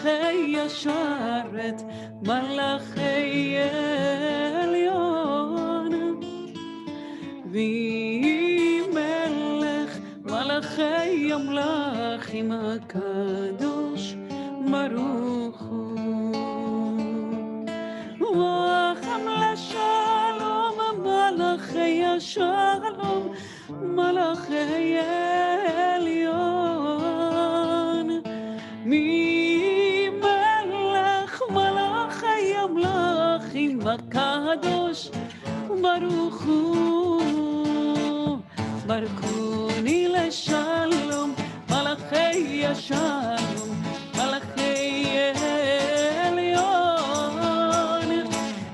מלאכי ישרת, מלאכי עליון, ומלך מלאכי המלאכים הקדוש ברוך הוא. רחם לשלום מלאכי השלום, מלאכי עליון, ממלך מלאכי המלאכים הקדוש ברוך הוא. ברכוני לשלום מלאכי השלום, מלאכי עליון,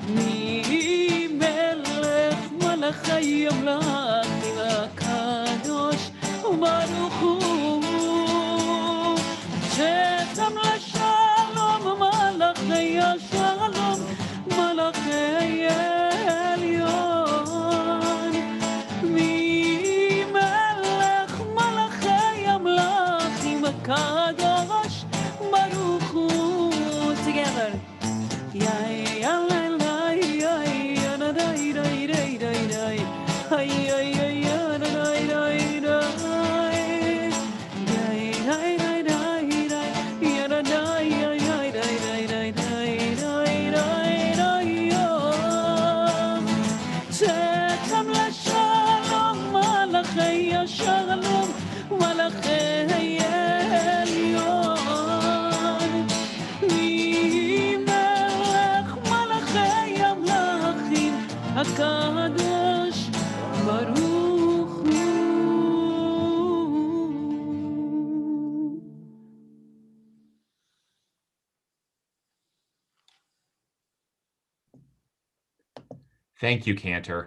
ממלך מלאכי המלאכים הקדוש ברוך הוא. שתם לשלום מלאכי השלום, מלאכי עליון, ממלך מלאכי המלאכים הקדוש ברוך הוא. Together. שתם לשלום מלאכי השלום, מלאכי עליון, ממלך מלאכי המלאכים הקדוש ברוך הוא. Thank you, Cantor.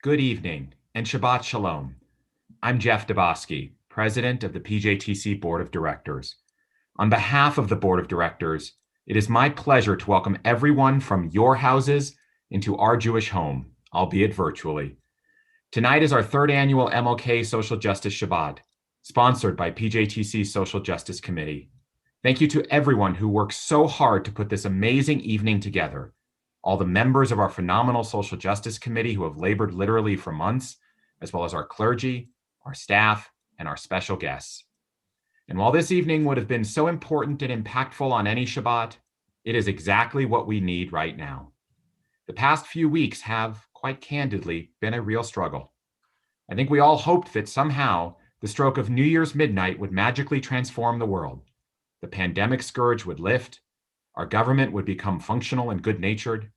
Good evening and Shabbat Shalom. I'm Jeff Dabosky, President of the PJTC Board of Directors. On behalf of the Board of Directors, it is my pleasure to welcome everyone from your houses into our Jewish home, albeit virtually. Tonight is our third annual MLK Social Justice Shabbat, sponsored by PJTC Social Justice Committee. Thank you to everyone who worked so hard to put this amazing evening together. All the members of our phenomenal Social Justice Committee who have labored literally for months, as well as our clergy, our staff, and our special guests. And while this evening would have been so important and impactful on any Shabbat, it is exactly what we need right now. The past few weeks have, quite candidly, been a real struggle. I think we all hoped that somehow the stroke of New Year's midnight would magically transform the world. The pandemic scourge would lift, our government would become functional and good-natured,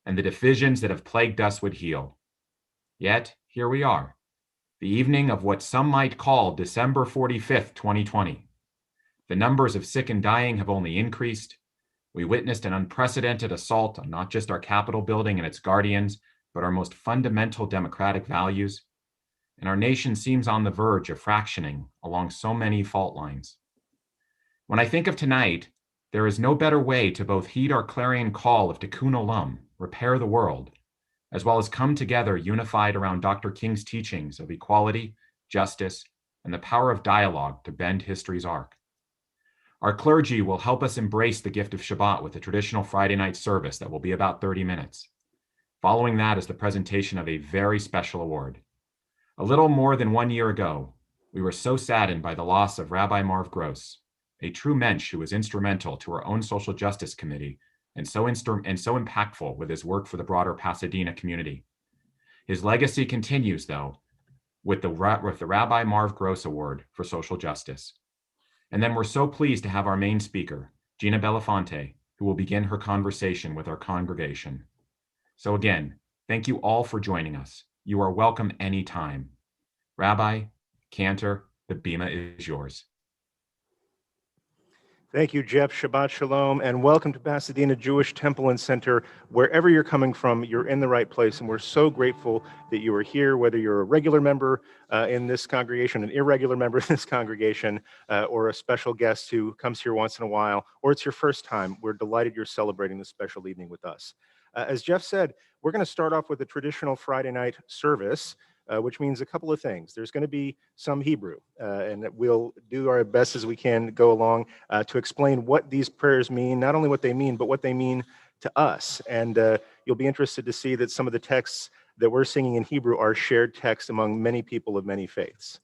and the divisions that have plagued us would heal. Yet, here we are, the evening of what some might call December 45th, 2020. The numbers of sick and dying have only increased. We witnessed an unprecedented assault on not just our Capitol building and its guardians, but our most fundamental democratic values. And our nation seems on the verge of fractioning along so many fault lines. When I think of tonight, there is no better way to both heed our clarion call of Tikkun Olam, repair the world, as well as come together unified around Dr. King's teachings of equality, justice, and the power of dialogue to bend history's arc. Our clergy will help us embrace the gift of Shabbat with a traditional Friday night service that will be about 30 minutes. Following that is the presentation of a very special award. A little more than 1 year ago, we were so saddened by the loss of Rabbi Marv Gross, a true mensch who was instrumental to our own social justice committee and so impactful with his work for the broader Pasadena community. His legacy continues, though, with the Rabbi Marv Gross Award for Social Justice. And then we're so pleased to have our main speaker, Gina Belafonte, who will begin her conversation with our congregation. So again, thank you all for joining us. You are welcome anytime. Rabbi, Cantor, the bima is yours. Thank you, Jeff. Shabbat Shalom, and welcome to Pasadena Jewish Temple and Center. Wherever you're coming from, you're in the right place, and we're so grateful that you are here, whether you're a regular member in this congregation, an irregular member in this congregation, or a special guest who comes here once in a while, or it's your first time. We're delighted you're celebrating this special evening with us. As Jeff said, we're going to start off with a traditional Friday night service. which means a couple of things. There's going to be some Hebrew, and we'll do our best as we can go along to explain what these prayers mean, not only what they mean, but what they mean to us. And you'll be interested to see that some of the texts that we're singing in Hebrew are shared texts among many people of many faiths.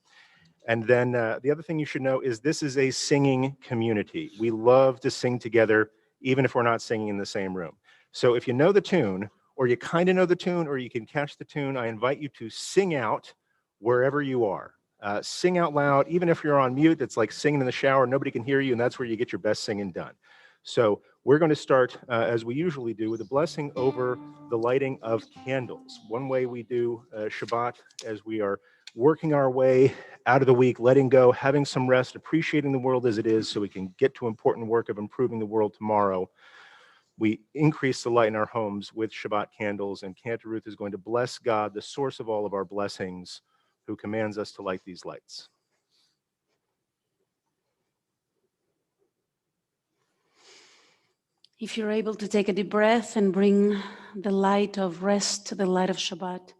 And then the other thing you should know is this is a singing community. We love to sing together, even if we're not singing in the same room. So if you know the tune, or you kind of know the tune, or you can catch the tune, I invite you to sing out wherever you are. Sing out loud, even if you're on mute. It's like singing in the shower, nobody can hear you, and that's where you get your best singing done. So we're going to start, as we usually do, with a blessing over the lighting of candles. One way we do Shabbat, as we are working our way out of the week, letting go, having some rest, appreciating the world as it is so we can get to important work of improving the world tomorrow. We increase the light in our homes with Shabbat candles, and Cantor Ruth is going to bless God, the source of all of our blessings, who commands us to light these lights. If you're able to take a deep breath and bring the light of rest to the light of Shabbat,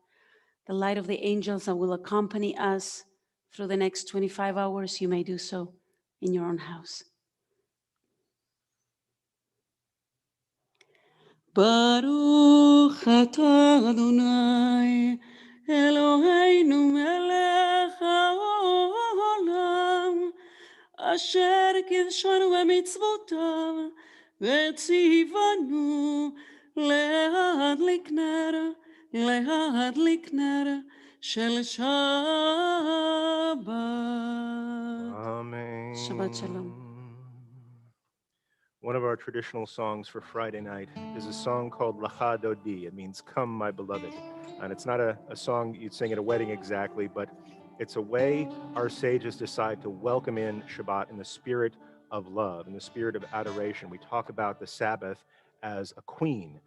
the light of the angels that will accompany us through the next 25 hours, you may do so in your own house. Baruch atah Adonai Eloheinu melech haolam asher kidshanu b'mitzvotav v'tzivanu להדליק נר של שבת. Amen. Shabbat shalom. One of our traditional songs for Friday night is a song called Lacha Dodi. It means "Come, my beloved." And it's not a song you'd sing at a wedding exactly, but it's a way our sages decide to welcome in Shabbat in the spirit of love, in the spirit of adoration. We talk about the Sabbath as a queen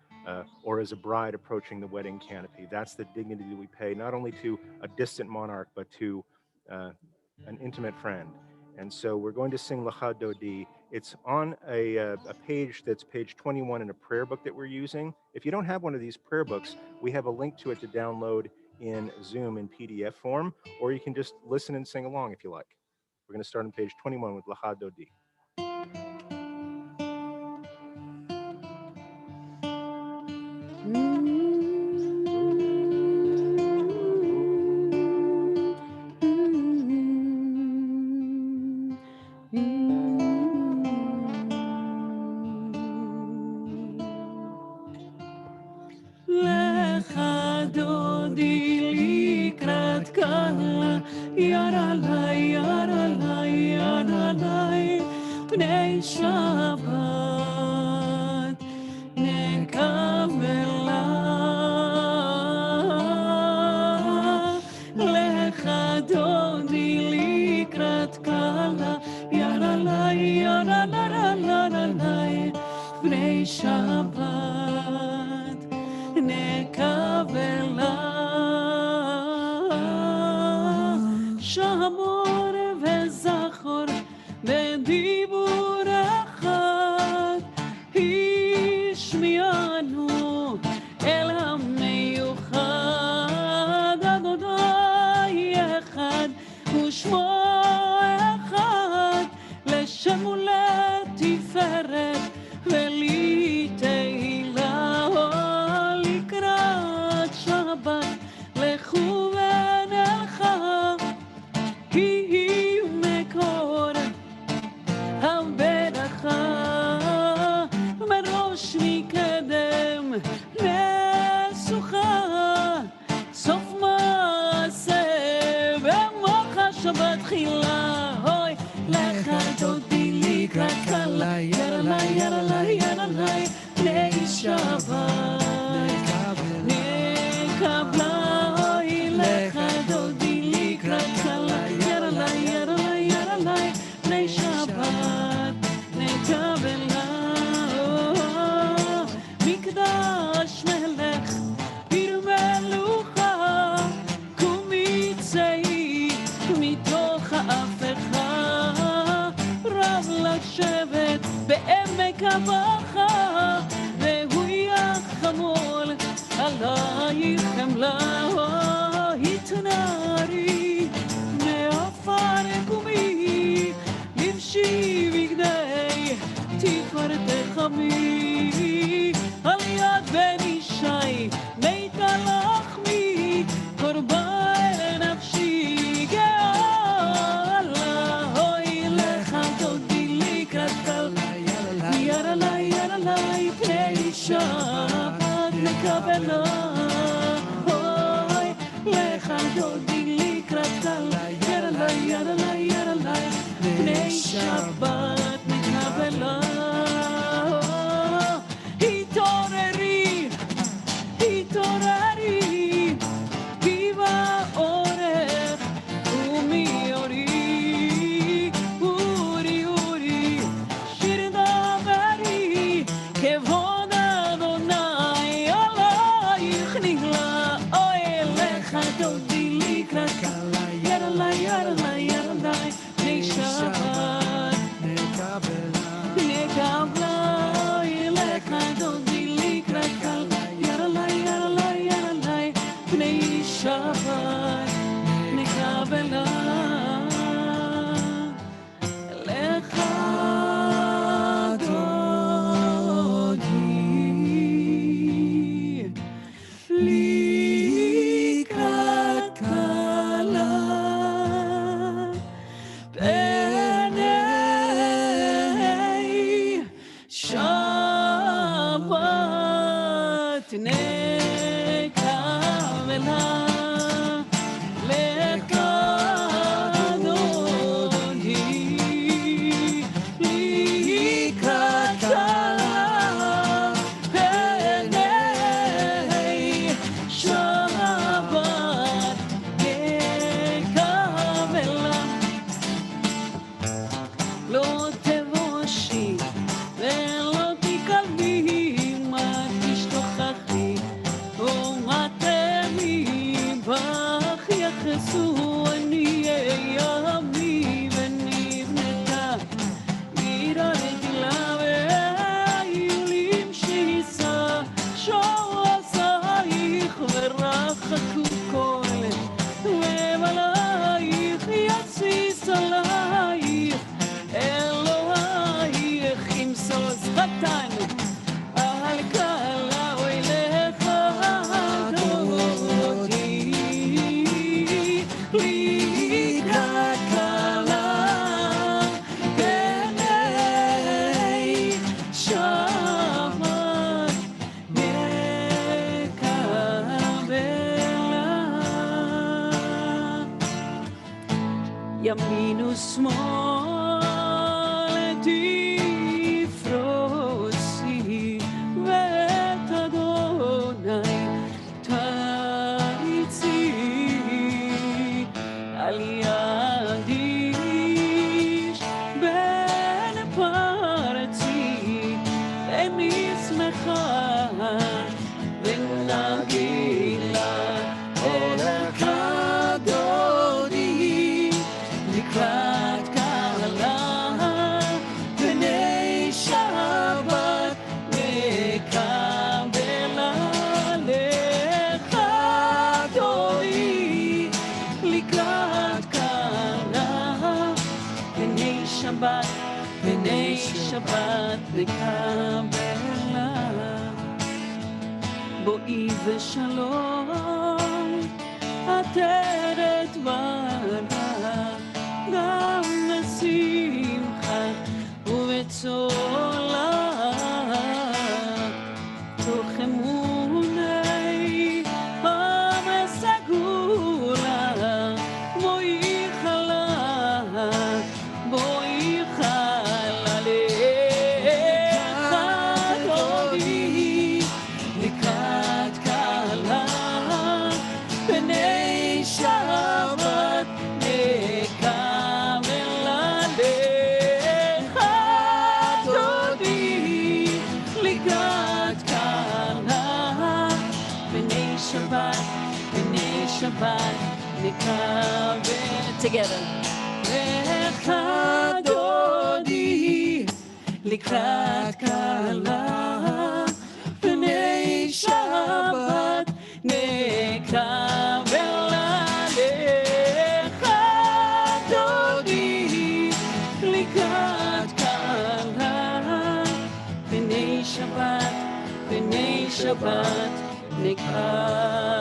or as a bride approaching the wedding canopy. That's the dignity that we pay not only to a distant monarch, but to an intimate friend. And so we're going to sing Lacha Dodi. It's on a page that's page 21 in a prayer book that we're using. If you don't have one of these prayer books, we have a link to it to download in Zoom in PDF form, or you can just listen and sing along if you like. We're going to start on page 21 with Lacha Dodi. לך דודי לקראת קלה, יד עליי, יד עליי, יד עליי, פני שבת נקבלה. לך דודי לקראת קלה, יד עליי, יד עליי, יד עליי, פני שבת נקבלה. שמור וזכור בדיבור אחד, השמיענו אל המיוחד. אדוני אחד ושמו אחד, לשם ולתפארת ולתהילה. לקראת שבת לכו ונלכה, היא מקור הברכה, מראש מקדם נסוכה, סוף מעשה במוח השבת תחילה. אוי, לך דודי לקראת קלה, יד עליי, יד עליי, יד עליי, פני שבת נקבלה. אוי, לך דודי לקראת קלה, יד עליי, יד עליי, יד עליי, פני שבת נקבלה. מקדש מלך עיר מלוכה, קומי צאי מתוך ההפכה, רב לשבת בעמק הבכה, והוא יחמול עלייך חמלה. איתך נערי מעפר קומי לבשי בגדי תפארתך עמי על יד בן ישי מיתה לחמי קורבן נפשי גאלה אוי לך דודי לקראת קלה ירלה ירלה פני שבת נקבלה אוי לך דודי לקראת קלה ירלה ירלה ירלה פני שבת נקבלה התעוררי התעוררי ביבה אורך ומי אורי אורי אורי שיר דברי כבוד אדוני עלייך נגלה אוי לך דודי לקראת קלה ירלה ירלה ירלה פני שבת נקבלה אוי לך דודי לקראת קלה ירלה ירלה ירלה פני שבת נקבלה לך דודי לקראת קלה פני שבת נקבלה לך דודי לקראת קלה פני שבת נקבלה לא תבושי ולא תקלבי מה תשתוכחי ומה תמי בך יחסו עניי עמי ונבנתה עיר הרגילה והיולים שיסה שועסייך ורחקו כל ובלייך יסיס עלייך אלוהייך ימסוס חתן על קלה אוי לך דודי לקראת קלה פני שבת נקבלה ימין ושמאל תפרוסי ואת אדוני תריצי על יד איש בן פרצי ונשמחה ונגיד לה אלך דודי לקראת קלה פני שבת נקבלה לך דודי לקראת קלה פני שבת נקבלה בואי ושלום עטרת בנה גם בשמחה ובצולה תוך אמוני המסגולה בואי חלה לך דודי לקראת קלה פני שבת נקבלה לך דודי לקראת קלה פני שבת נקבלה together לך דודי לקראת קלה פני שבת נקבלה בני שבת נקבל.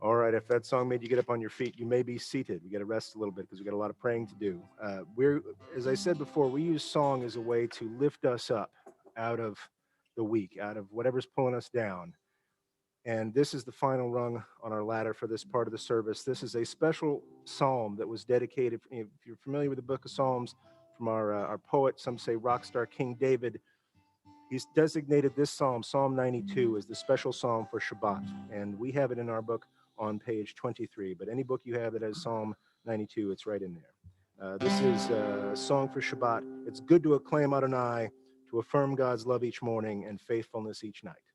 All right, if that song made you get up on your feet, you may be seated. We got to rest a little bit because we got a lot of praying to do. As I said before, we use song as a way to lift us up out of the week, out of whatever's pulling us down. And this is the final rung on our ladder for this part of the service. This is a special psalm that was dedicated, if you're familiar with the book of Psalms, from our poet, some say rock star King David. He's designated this psalm, Psalm 92, as the special psalm for Shabbat. And we have it in our book on page 23. But any book you have that has Psalm 92, it's right in there. This is a song for Shabbat. It's good to acclaim Adonai, to affirm God's love each morning and faithfulness each night.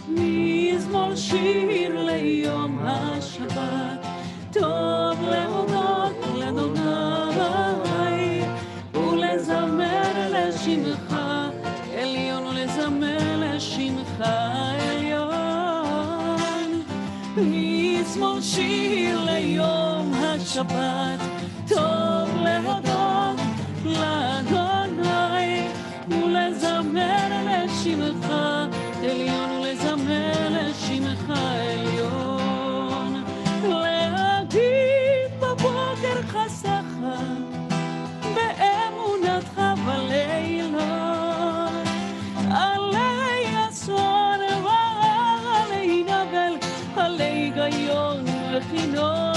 מזמור שיר ליום השבת, טוב להודות לאדוני ולזמר לשמך עליון, ולזמר לשמך עליון. מזמור שיר ליום השבת, טוב להודות לאדוני ולזמר לשמך עליון, ולזמר לשמך עליון. להגיד בבוקר חסדך באמונתך בלילות, עלי אסון ועלי נבל, עלי היגיון וכינון.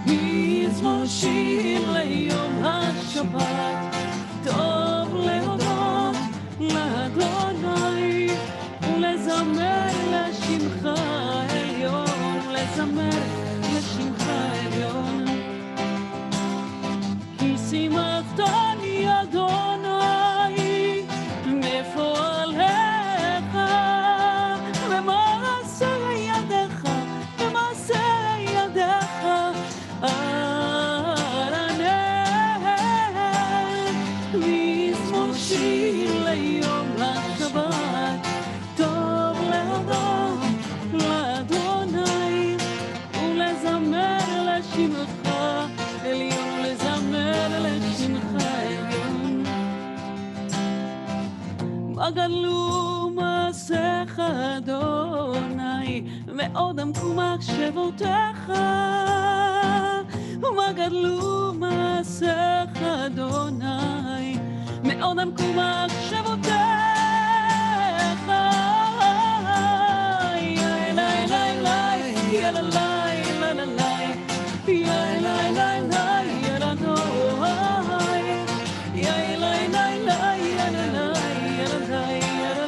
מזמור שיר ליום השבת, טוב להודות לאדוני ולזמר לשמך עליון, ולזמר לשמך עליון. כי שימחתני אדוני בפועלך, במעשה ידיך, במעשה ידיך ארנן. מזמור שיר ליום השבת, טוב להודות לאדוני ולזמר לשמך עליון, ולזמר לשמך עליון. מה גדלו מעשיך אדוני, מאוד עמקו מחשבותיך. מה גדלו מעשיך אדוני, מאוד עמקו מחשבותיך. יא אלי אלי אלי, יא אלי אלי אלי, יא אלי אלי אלי, יא אדוני. יא אלי אלי אלי, יא אלי, יא אלי, יא אלי.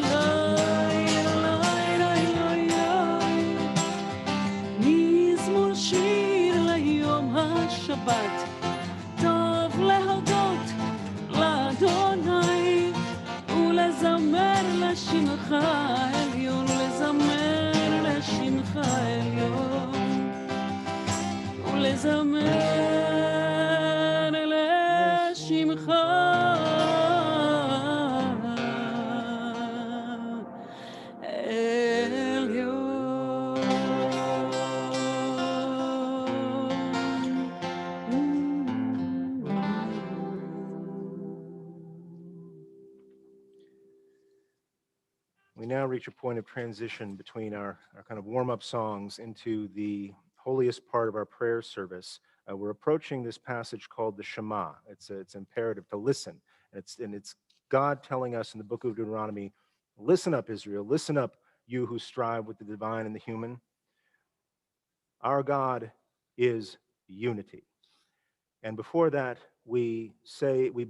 מזמור שיר ליום השבת, טוב להודות לאדוני ולזמר לשמך עליון, ולזמר לשמך עליון, ולזמר לשמך We now reach a point of transition between our kind of warm-up songs into the holiest part of our prayer service. We're approaching this passage called the Shema. It's imperative to listen. And it's God telling us in the book of Deuteronomy, listen up, Israel, listen up, you who strive with the divine and the human. Our God is unity. And before that, we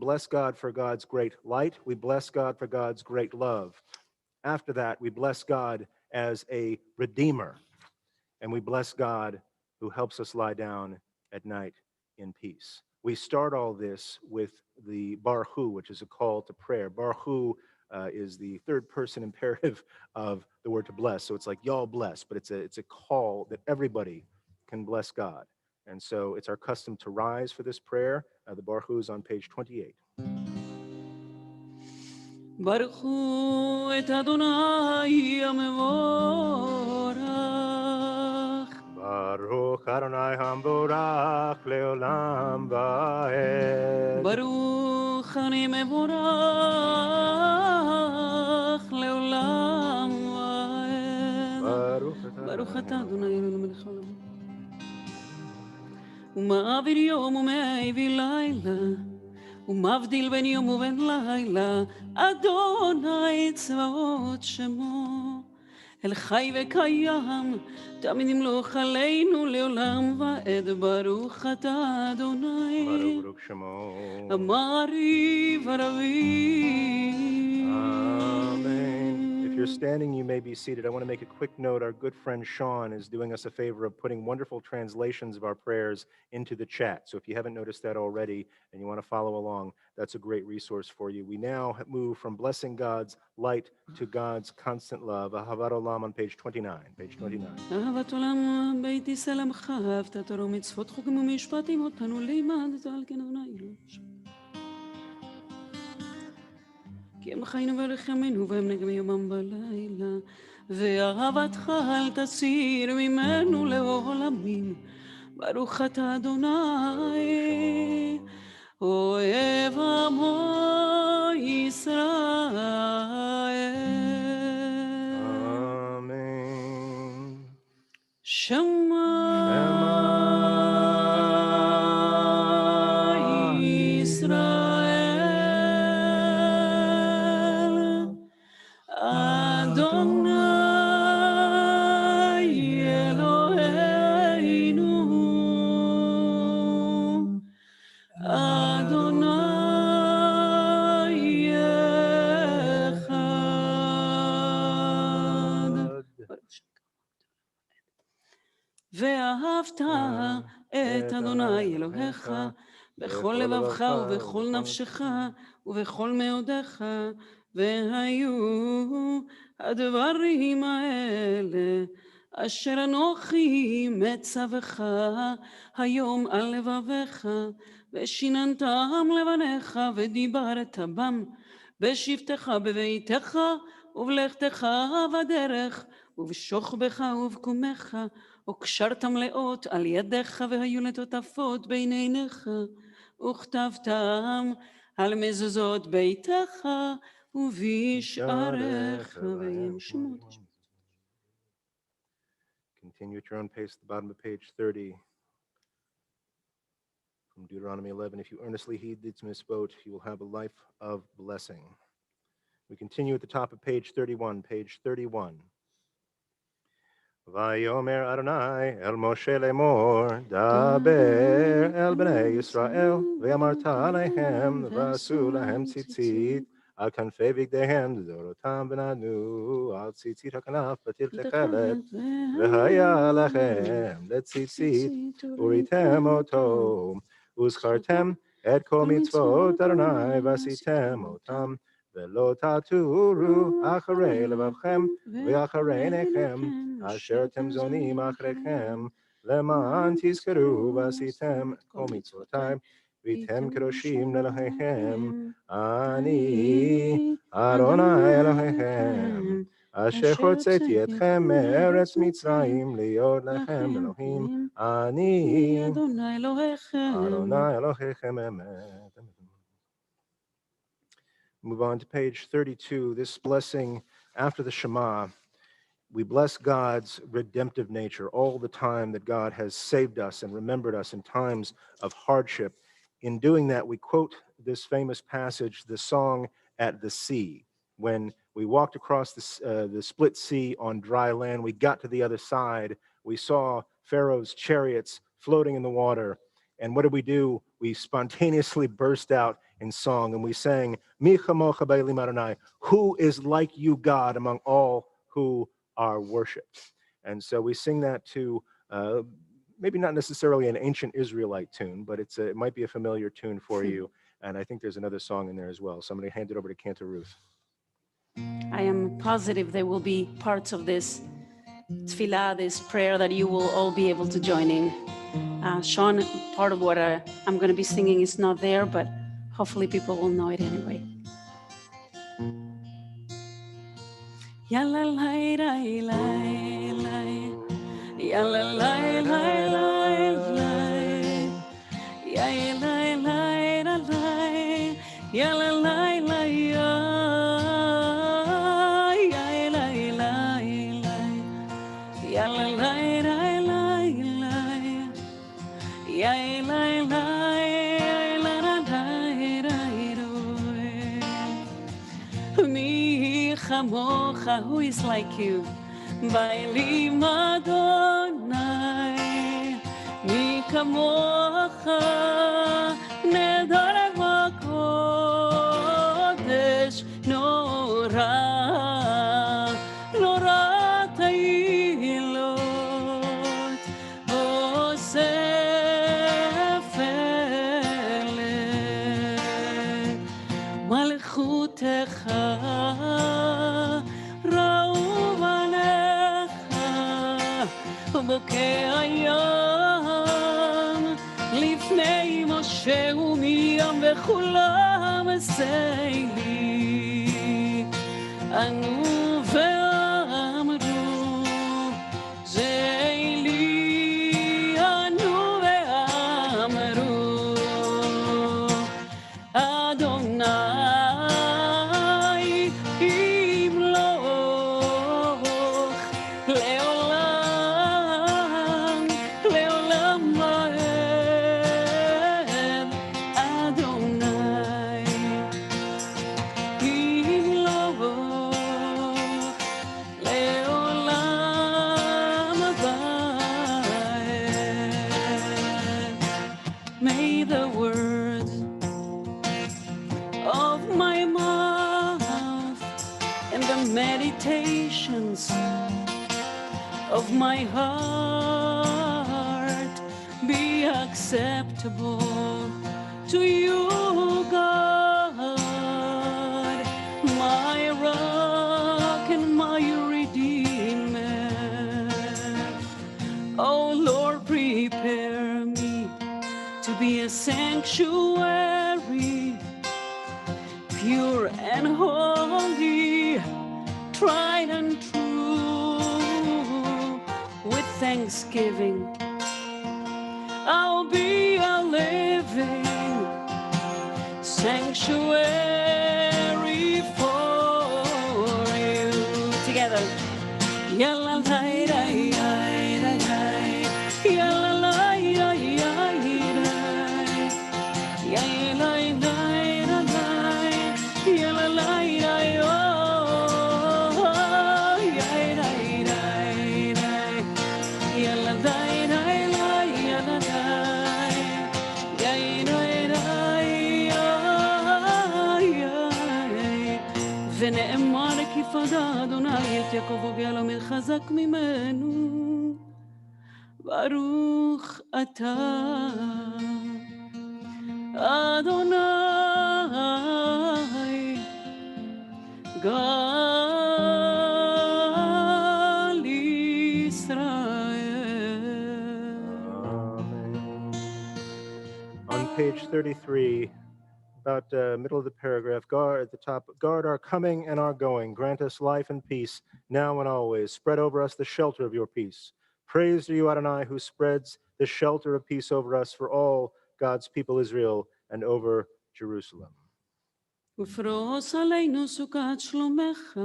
bless God for God's great light. We bless God for God's great love. After that, we bless God as a redeemer. And we bless God who helps us lie down at night in peace. We start all this with the Baruch Hu, which is a call to prayer. Baruch Hu is the third person imperative of the word to bless. So it's like y'all bless, but it's a call that everybody can bless God. And so it's our custom to rise for this prayer. The Baruch Hu is on page 28. ברכו את אדוני המבורך. Baruch Adonai Hamborach Leolam Vaed. ברוך אני מבורך לעולם ועד. ברוך אתה אדוני אלוהינו מלך העולם. ומעביר יום ומעביר לילה, ומבדיל בין יום ובין לילה, אדוני צבאות שמו. אל חי וקיים, תמיד ימלוך עלינו לעולם ועד. ברוך אתה אדוני, Baruch Shemo. אמרי ורבי. Amen. If you're standing, you may be seated. I want to make a quick note. Our good friend Sean is doing us a favor of putting wonderful translations of our prayers into the chat. So if you haven't noticed that already and you want to follow along, that's a great resource for you. We now move from blessing God's light to God's constant love. Ahavat Olam on page 29. Page 29. אהבת עולם בית ישראל עמך, אהבת תורה ומצוות חוקים ומשפטים אותנו לימדת על כן אדוני אלוהינו. כי הם חיינו ולחמנו והם נגמי יומם בלילה, ואהבתך אל תסיר ממנו לעולמים. ברוך אתה אדוני, אוהב עמו ישראל. Amen. שמע ישראל, אדוני אלוהינו, אדוני אחד. ואהבת את אדוני אלוהיך בכל לבבך ובכל נפשך ובכל מאודיך, והיו הדברים האלה אשר אנוכי מצווך היום על לבביך, ושיננתם לבניך ודיברת בם בשבתך בביתך ובלכתך בדרך ובשוכבך ובקומך, וקשרתם לאות על ידיך והיו לטוטפות בין עיניך, וכתבתם על מזוזות ביתך ובשעריך. והם שמות. Continue at your own pace at the bottom of page 30. From Deuteronomy 11, if you earnestly heed these mitzvot, you will have a life of blessing. We continue at the top of page 31, page 31. Vayomer Adonai el Moshe lemor, daber el bnei Yisrael, ve'amarta alehem, v'asu lahem tzitzit, al kanfei vigdehem, zorotam v'nanu, al tzitzit hakanaf, batil techelet, v'haya lachem, letzitzit, uritem oto, uzchartem, et kol mitzvot Adonai, v'asitem otam, ולא תטורו אחרי לבבכם ואחרי עיניכם, אשר אתם זונים אחריכם, למען תזכרו ועשיתם כל מצוותיי, והייתם קדושים לאלוהיכם. אני אדוני אלוהיכם, אשר הוצאתי אתכם מארץ מצרים להיות לכם אלוהים. אני אדוני אלוהיכם. אדוני אלוהיכם אמת. Move on to page 32. This blessing after the Shema, we bless God's redemptive nature all the time, that God has saved us and remembered us in times of hardship. In doing that, we quote this famous passage, the song at the sea. When we walked across the split sea on dry land, we got to the other side, we saw Pharaoh's chariots floating in the water. And what did we do? We spontaneously burst out in song, and we sang, Mi chamocha ba'elim Adonai, who is like you, God, among all who are worshipped. And so we sing that to maybe not necessarily an ancient Israelite tune, but it might be a familiar tune for you. And I think there's another song in there as well. So I'm going to hand it over to Cantor Ruth. I am positive there will be parts of this tefillah, this prayer, that you will all be able to join in. Sean, part of what I'm going to be singing is not there, but hopefully people will know it anyway. Yalla lay lay lay lay. Yalla lay lay lay lay. Yay lay lay lay. Yalla lay lay yay lay lay lay. Yalla lay lay lay lay. Yay lay lay la la lay lay do. Mi chamocha, who is like you? Baili Madonai, mi kamocha, nedare vakodesh, nora, nora tailot, osefele, malchutecha, בוקר היום לפני משה ומים וכולם סיילי ענו ואמרו זה לי ענו ואמרו אדוני ימלוך לעולם לעולם ועד אדוני ימלוך לעולם ועד. May the words of my mouth and the meditations of my heart be acceptable to you, God, my rock and my redeemer. Oh Lord, prepare me to be a sanctuary, pure and holy, tried and true. With thanksgiving, I'll be a living sanctuary for you. Together. Yalla lay lay lay lay. Yalla lay lay lay lay. Yalla lay lay lay. Yalla lay lay oh. Yalla lay lay lay. Yalla lay lay lay. Yalla lay. Yalla lay lay. ונאמר כי פדה אדוני את יעקב וביעלם חזק ממנו. ברוך אתה אדוני גאל ישראל. Amen. On page 33, about middle of the paragraph, guard at the top, guard our coming and our going, grant us life and peace, now and always. Spread over us the shelter of your peace. Praise to you, Adonai, who spreads the shelter of peace over us for all God's people Israel and over Jerusalem. ופרוס עלינו סוכת שלומך,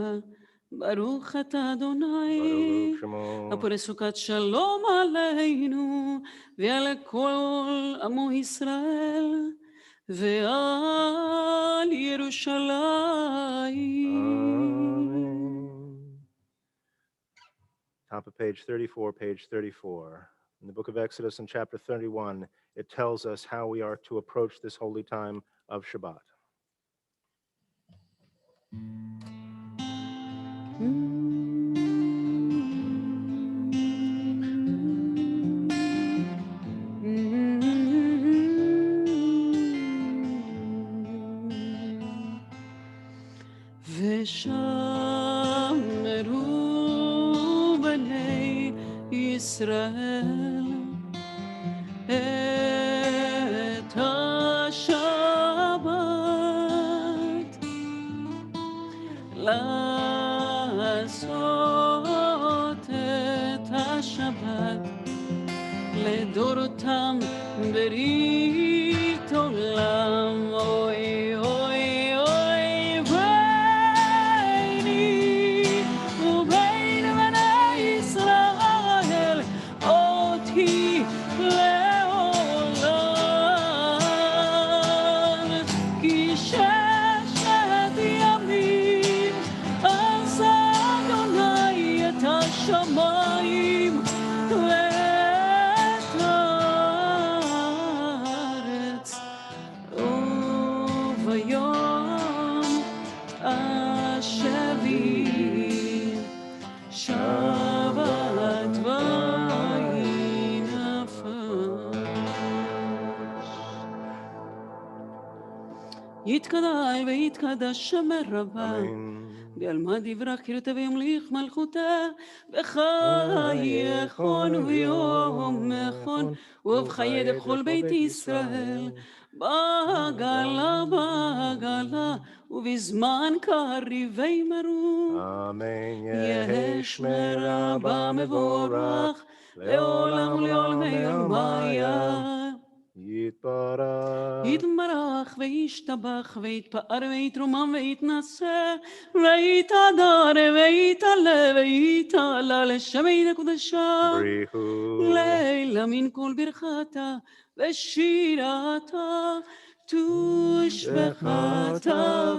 ברוך אתה אדוני, Baruch Shemo. הפורס סוכת שלום עלינו, ועל כל עמו ישראל, ועל ירושלים. Amen. Top of page 34, page 34. In the book of Exodus in chapter 31, it tells us how we are to approach this holy time of Shabbat. ושמרו בני ישראל את השבת לעשות את השבת לדורותם ברית עולם. אוי אוי אוי ביני ובין בני ישראל אותי לעולם, כי ששת ימים עשה אדוני את השמיים ואת הארץ, וביום השביעי שבת וינפש. יתקדש ויתקדש שמר רבה בעלמא דברך קירתה וימליך מלכותה בחייכון ויומכון ובחיי דכל בית ישראל בעגלה בעגלה ובזמן קריב וימרו. אמן. יהא שמי רבה מבורך לעולם ולעולמי עולמיה. יתברך. יתברך וישתבח ויתפאר ויתרומם ויתנשא ויתהדר ויתעלה ויתעלה לשמי הקדושה בריחו. לילה מן כל ברכתה ושירתה תושבחתה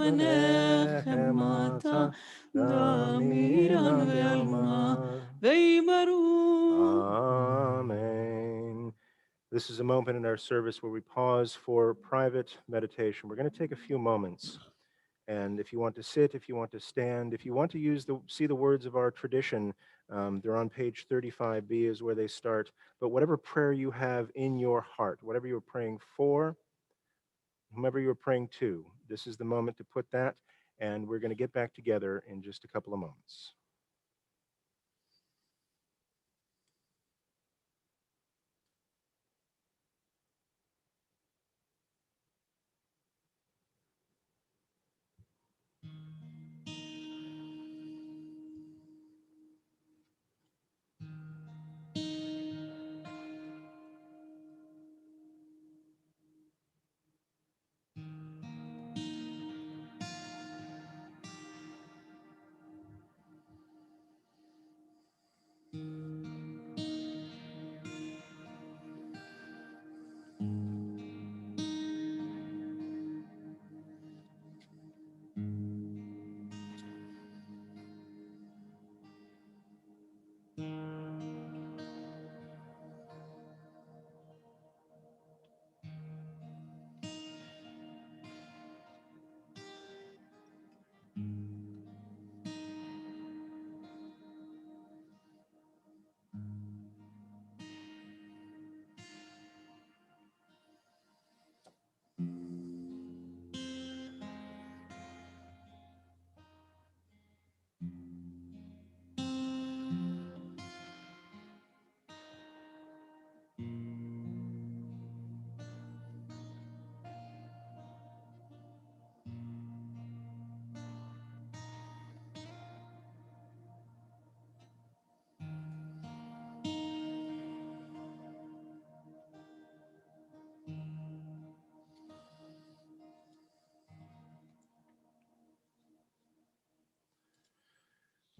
ונחמתה דמירן ועלמה וימרו. Amen. This is a moment in our service where we pause for private meditation. We're going to take a few moments. And if you want to sit, if you want to stand, if you want to see the words of our tradition, they're on page 35b is where they start. But whatever prayer you have in your heart, whatever you're praying for, whomever you're praying to, this is the moment to put that. And we're going to get back together in just a couple of moments.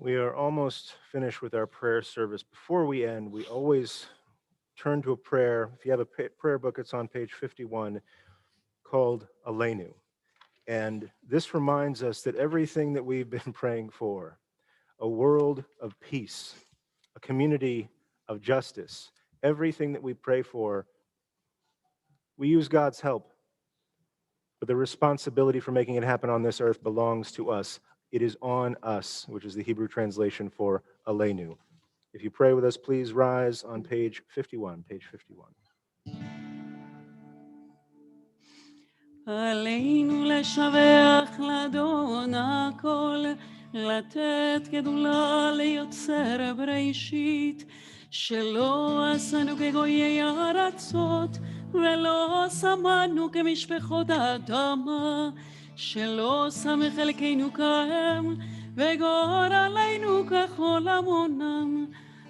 We are almost finished with our prayer service. Before we end, we always turn to a prayer. If you have a prayer book, it's on page 51, called Aleinu. And this reminds us that everything that we've been praying for, a world of peace, a community of justice, everything that we pray for, we use God's help. But the responsibility for making it happen on this earth belongs to us. It is on us, which is the Hebrew translation for Aleinu. If you pray with us, please rise on page 51, page 51. עלינו לשבח לאדון הכל, לתת גדולה ליוצר בראשית, שלא עשנו כגויי הארצות, ולא שמנו כמשפחות האדמה, שלא שם חלקנו כהם, וגור עלינו ככל המונם,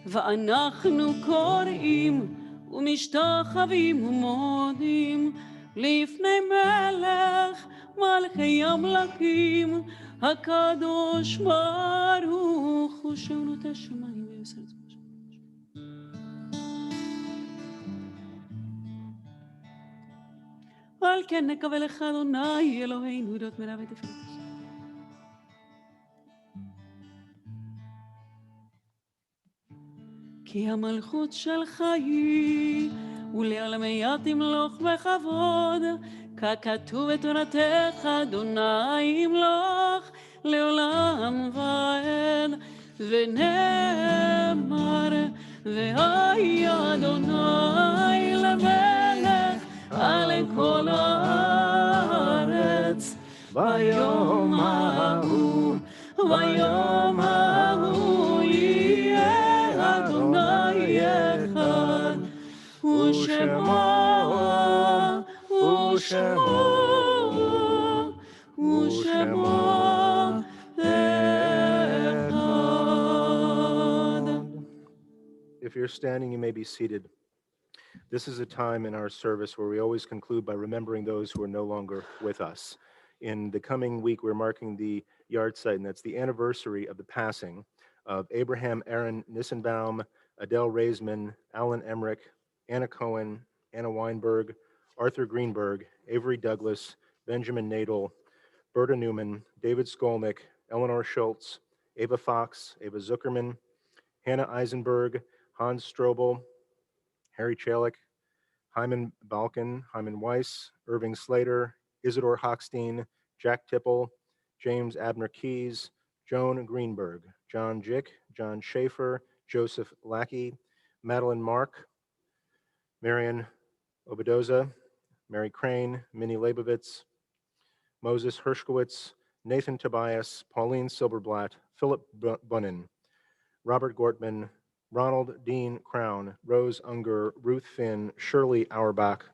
ואנחנו קוראים ומשתחווים ומודים לפני מלך מלכי המלכים, הקדוש ברוך הוא שהוא נוטה שמיים ויוסר את זה. על כן נקווה לך אדוני אלוהינו הודות מרב ותפארת. כי המלכות שלך היא, ולעולמי תמלוך בכבוד, ככתוב בתורתך, אדוני ימלוך לעולם ועד. ונאמר, והיה אדוני למלך על כל הארץ, ביום ההוא, ביום ההוא יהיה אדוני אחד, ושמו, ושמו, ושמו אחד. If you're standing, you may be seated. This is a time in our service where we always conclude by remembering those who are no longer with us. In the coming week, we're marking the yard site, and that's the anniversary of the passing of Abraham Aaron Nissenbaum, Adele Raisman, Alan Emmerich, Anna Cohen, Anna Weinberg, Arthur Greenberg, Avery Douglas, Benjamin Nadel, Berta Newman, David Skolnick, Eleanor Schultz, Ava Fox, Ava Zuckerman, Hannah Eisenberg, Hans Strobel, Harry Chalik, Hyman Balkin, Hyman Weiss, Irving Slater, Isidore Hochstein, Jack Tipple, James Abner Keyes, Joan Greenberg, John Jick, John Schaefer, Joseph Lackey, Madeline Mark, Marion Obadoza, Mary Crane, Minnie Leibovitz, Moses Hershkowitz, Nathan Tobias, Pauline Silberblatt, Philip Bunnan, Robert Gortman, Ronald Dean Crown, Rose Unger, Ruth Finn, Shirley Auerbach,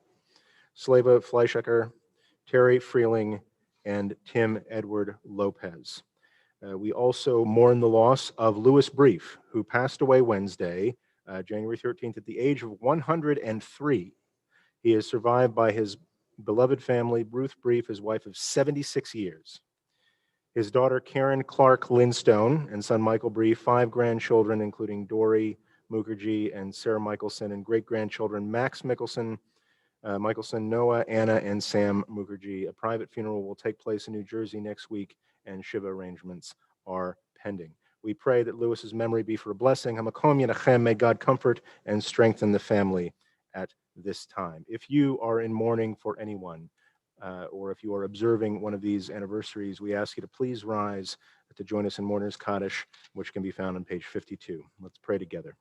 Slava Fleischecker, Terry Freeling, and Tim Edward Lopez. We also mourn the loss of Louis Brief, who passed away Wednesday, January 13th, at the age of 103. He is survived by his beloved family, Ruth Brief, his wife of 76 years. His daughter, Karen Clark Lindstone, and son, Michael Brief, 5 grandchildren, including Dory Mukherjee and Sarah Michelson, and great-grandchildren, Max Michelson, Noah, Anna, and Sam Mukherjee. A private funeral will take place in New Jersey next week, and Shiva arrangements are pending. We pray that Lewis's memory be for a blessing. Hamakom Yenachem, may God comfort and strengthen the family at this time. If you are in mourning for anyone, or if you are observing one of these anniversaries, we ask you to please rise to join us in Mourner's Kaddish, which can be found on page 52. Let's pray together.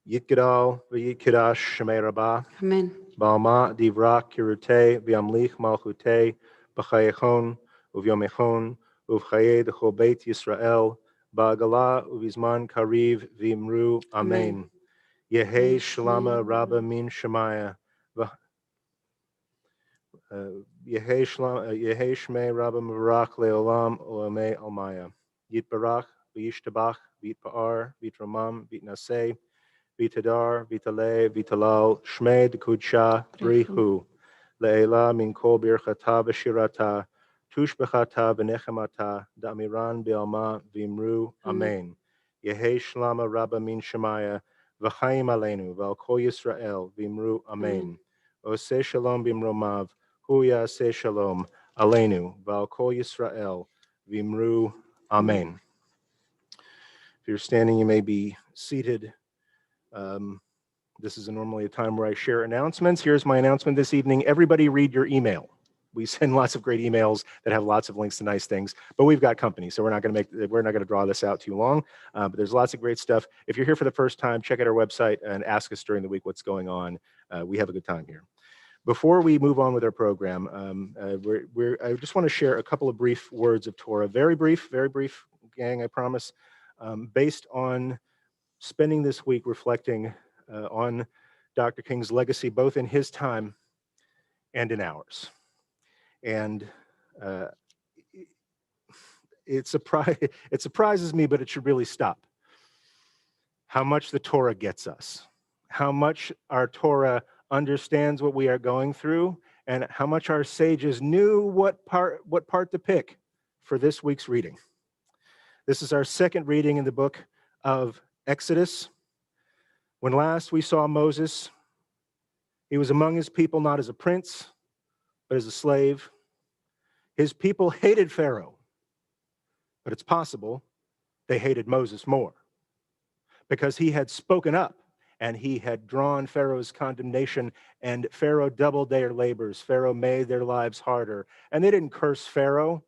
Yitgadal v'yitkidash shemei rabah. Amen. Ba'alma divra kirutei v'yamlich malchutei b'chayechon uvyomechon uv'chayei d'chol beit Yisrael ba'agala uvizman kariv v'imru. Amen. Yehei shlama rabba min shemaya. Yehei Shmei Rabba Mevarach Leolam Olamei Almaya. Yitbarach, V'yishtabach, V'yitpa'ar, V'yitramam, V'yitnaseh, V'yitadar, V'yitaleh, V'yitalal, Shmei D'Kudsha, Brihu, Le'ela Min Kol Birchata V'shirata, Tushbechata V'nechemata, Da'amiran B'alma V'imru. Amen. Yehei Shlama Rabba Min Shemaya, V'chaim Aleinu, V'al Kol Yisrael, V'imru. Amen. Oseh Shalom B'imromav, Hu Yaseh Shalom Aleinu V'al Kol Yisrael V'imru. Amen. If you're standing, you may be seated. This is normally a time where I share announcements. Here's my announcement this evening. Everybody read your email. We send lots of great emails that have lots of links to nice things, but we've got company, so we're not going to draw this out too long. But there's lots of great stuff. If you're here for the first time, check out our website and ask us during the week what's going on. We have a good time here. Before we move on with our program, I just want to share a couple of brief words of Torah. Very brief, gang, I promise, based on spending this week reflecting on Dr. King's legacy, both in his time and in ours. And it surprises me, but it should really stop. How much the Torah gets us, how much our Torah understands what we are going through, and how much our sages knew what part to pick for this week's reading. This is our second reading in the book of Exodus. When last we saw Moses, he was among his people not as a prince, but as a slave. His people hated Pharaoh, but it's possible they hated Moses more because he had spoken up and he had drawn Pharaoh's condemnation, and Pharaoh doubled their labors. Pharaoh made their lives harder. And they didn't curse Pharaoh,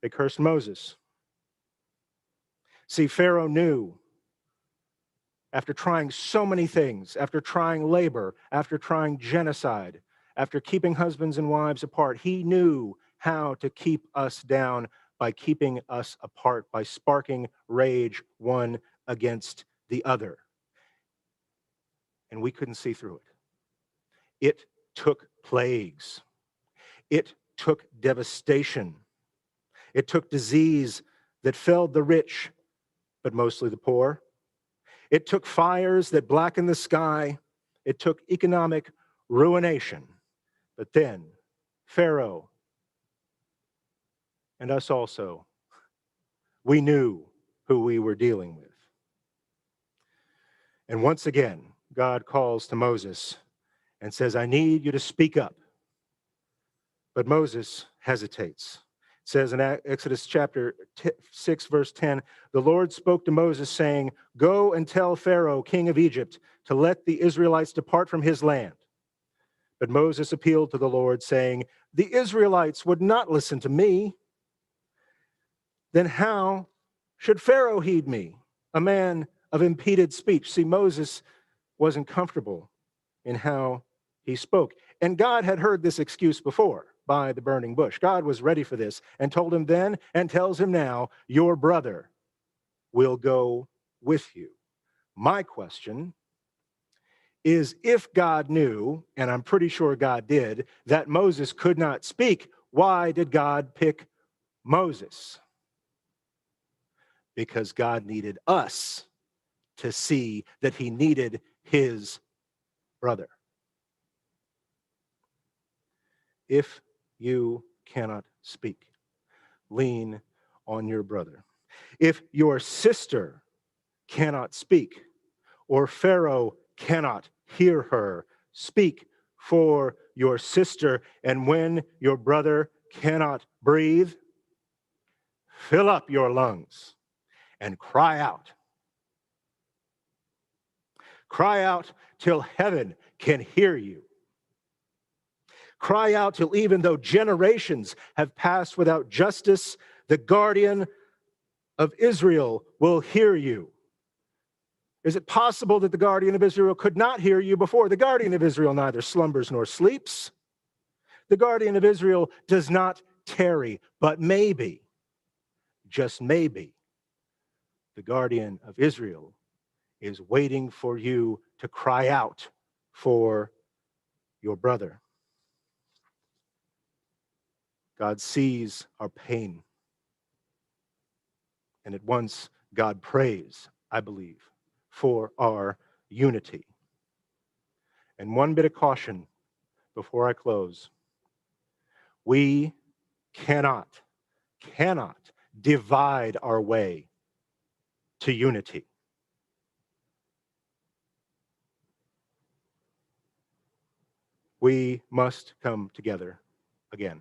they cursed Moses. See, Pharaoh knew, after trying so many things, after trying labor, after trying genocide, after keeping husbands and wives apart, he knew how to keep us down by keeping us apart, by sparking rage one against the other. And we couldn't see through it. It took plagues. It took devastation. It took disease that felled the rich, but mostly the poor. It took fires that blackened the sky. It took economic ruination. But then Pharaoh and us also, we knew who we were dealing with. And once again, God calls to Moses and says, I need you to speak up. But Moses hesitates. It says in Exodus chapter 6, verse 10, the Lord spoke to Moses saying, go and tell Pharaoh, king of Egypt, to let the Israelites depart from his land. But Moses appealed to the Lord, saying, the Israelites would not listen to me. Then how should Pharaoh heed me, a man of impeded speech? See, Moses wasn't comfortable in how he spoke. And God had heard this excuse before by the burning bush. God was ready for this and told him then and tells him now, your brother will go with you. My question is, if God knew, and I'm pretty sure God did, that Moses could not speak, why did God pick Moses? Because God needed us to see that he needed his brother. If you cannot speak, lean on your brother. If your sister cannot speak, or Pharaoh cannot hear her, speak for your sister. And when your brother cannot breathe, fill up your lungs and cry out. Cry out till heaven can hear you. Cry out till even though generations have passed without justice, the guardian of Israel will hear you. Is it possible that the guardian of Israel could not hear you before? The guardian of Israel neither slumbers nor sleeps. The guardian of Israel does not tarry, but maybe, just maybe, the guardian of Israel is waiting for you to cry out for your brother. God sees our pain. And at once, God prays, I believe, for our unity. And one bit of caution before I close. We cannot divide our way to unity. We must come together again.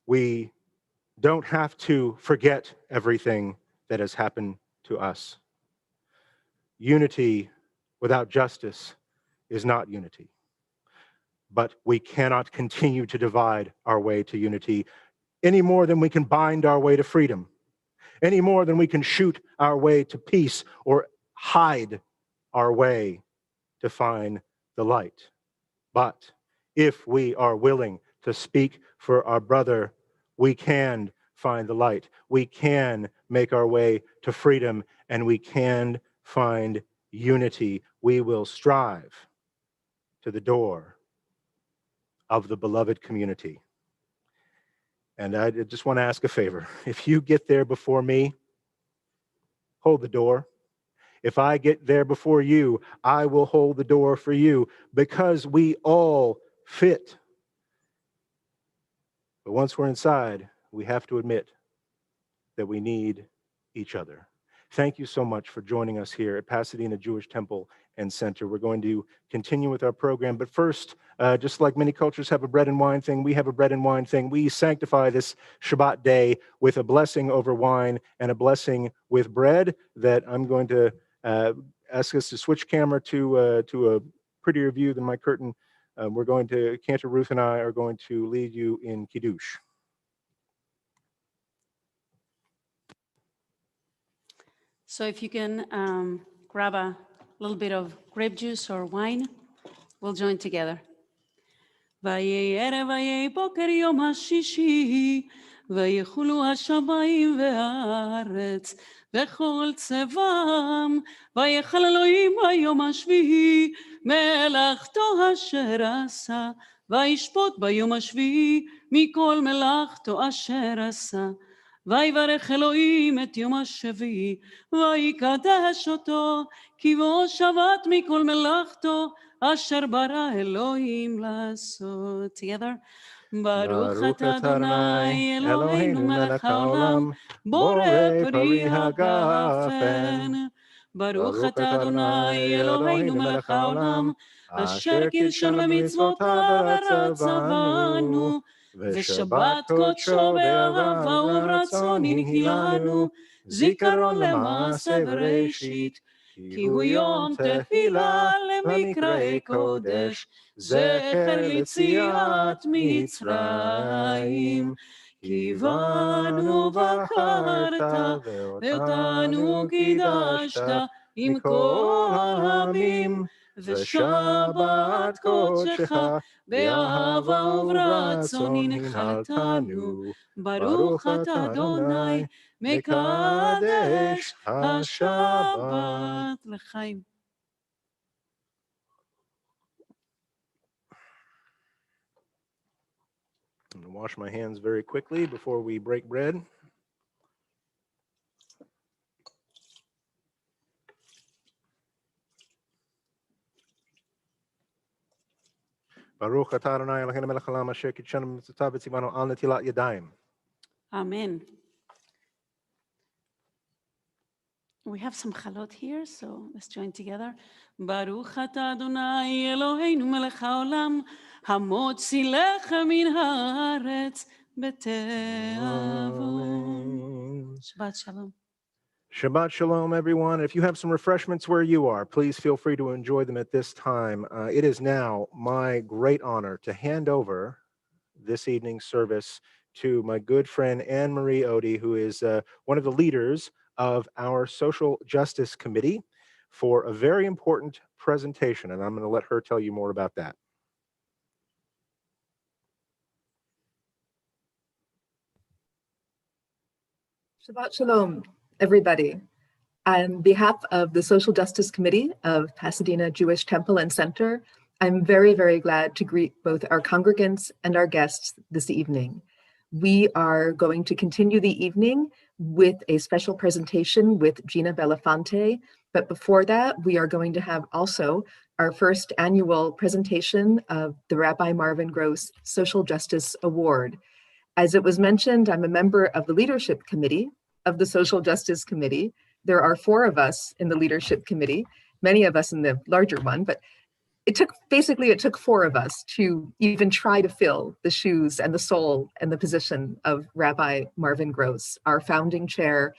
We don't have to forget everything that has happened to us. Unity without justice is not unity. But we cannot continue to divide our way to unity any more than we can bind our way to freedom, any more than we can shoot our way to peace or hide our way to find the light. But if we are willing to speak for our brother, we can find the light. We can make our way to freedom, and we can find unity. We will strive to the door of the beloved community. And I just want to ask a favor. If you get there before me, hold the door. If I get there before you, I will hold the door for you, because we all fit. But once we're inside, we have to admit that we need each other. Thank you so much for joining us here at Pasadena Jewish Temple and Center. We're going to continue with our program, but first, just like many cultures have a bread and wine thing, we have a bread and wine thing. We sanctify this Shabbat day with a blessing over wine and a blessing with bread that I'm going to ask us to switch camera to a prettier view than my curtain. Cantor Ruth and I are going to lead you in Kiddush. So if you can grab a little bit of grape juice or wine, we'll join together. ויהי ערב ויהי בוקר יום השישי, ויחולו השמיים והארץ, וכל צבאם, ויחל אלוהים ביום השביעי, מלאכתו אשר עשה, וישפוט ביום השביעי, מכל מלאכתו אשר עשה. ויברך אלוהים את יום השביעי, ויקדש אותו, כי בו שבת מכל מלאכתו, אשר ברא אלוהים לעשות. Together. ברוך אתה אדוני אלוהינו מלך העולם, בורא פרי הגפן. ברוך אתה אדוני אלוהינו מלך העולם, אשר קידשנו במצוותיו ורצה ושבת קודשו באהבה וברצון הנחילנו, זיכרון למעשה בראשית, כי הוא יום תחילה למקראי קודש, זכר ליציאת מצרים. כי בנו בחרת ואותנו קידשת עם כל העמים, ושבת קודשך באהבה וברצון הנחלתנו. ברוך אתה אדוני מקדש השבת. לחיים. I'm going to wash my hands very quickly before we break bread. Baruch atah Adonai Eloheinu melech haolam asher kitshanu b'mitzvotav v'tzivanu al netilat yadayim. Amen. We have some chalot here, so let's join together. Baruch atah Adonai Eloheinu melech haolam, hamotzi lechem min haaretz b'te'avon. Shabbat shalom. Shabbat shalom, everyone. If you have some refreshments where you are, please feel free to enjoy them at this time. It is now my great honor to hand over this evening's service to my good friend Anne Marie Odie, who is one of the leaders of our Social Justice Committee, for a very important presentation, and I'm going to let her tell you more about that. Shabbat shalom, everybody. On behalf of the Social Justice Committee of Pasadena Jewish Temple and Center, I'm very, very glad to greet both our congregants and our guests this evening. We are going to continue the evening with a special presentation with Gina Belafonte, but before that, we are going to have also our first annual presentation of the Rabbi Marvin Gross Social Justice Award. As it was mentioned, I'm a member of the Leadership Committee of the Social Justice Committee. There are 4 of us in the Leadership Committee, many of us in the larger one, but it took 4 of us to even try to fill the shoes and the soul and the position of Rabbi Marvin Gross, our founding chair,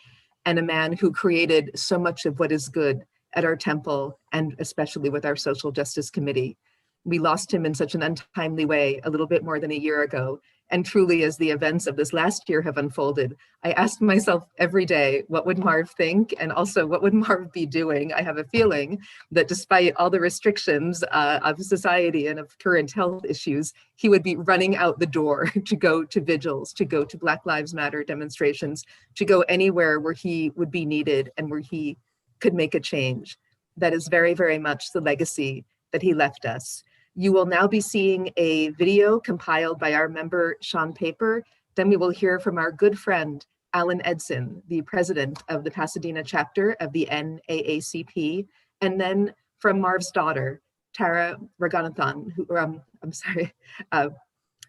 and a man who created so much of what is good at our temple, and especially with our Social Justice Committee. We lost him in such an untimely way a little bit more than a year ago. And truly, as the events of this last year have unfolded, I asked myself every day, what would Marv think? And also, what would Marv be doing? I have a feeling that despite all the restrictions of society and of current health issues, he would be running out the door to go to vigils, to go to Black Lives Matter demonstrations, to go anywhere where he would be needed and where he could make a change. That is very, very much the legacy that he left us. You will now be seeing a video compiled by our member, Sean Paper, Then we will hear from our good friend, Alan Edson, the president of the Pasadena chapter of the NAACP, and then from Marv's daughter, Tara Raghunathan,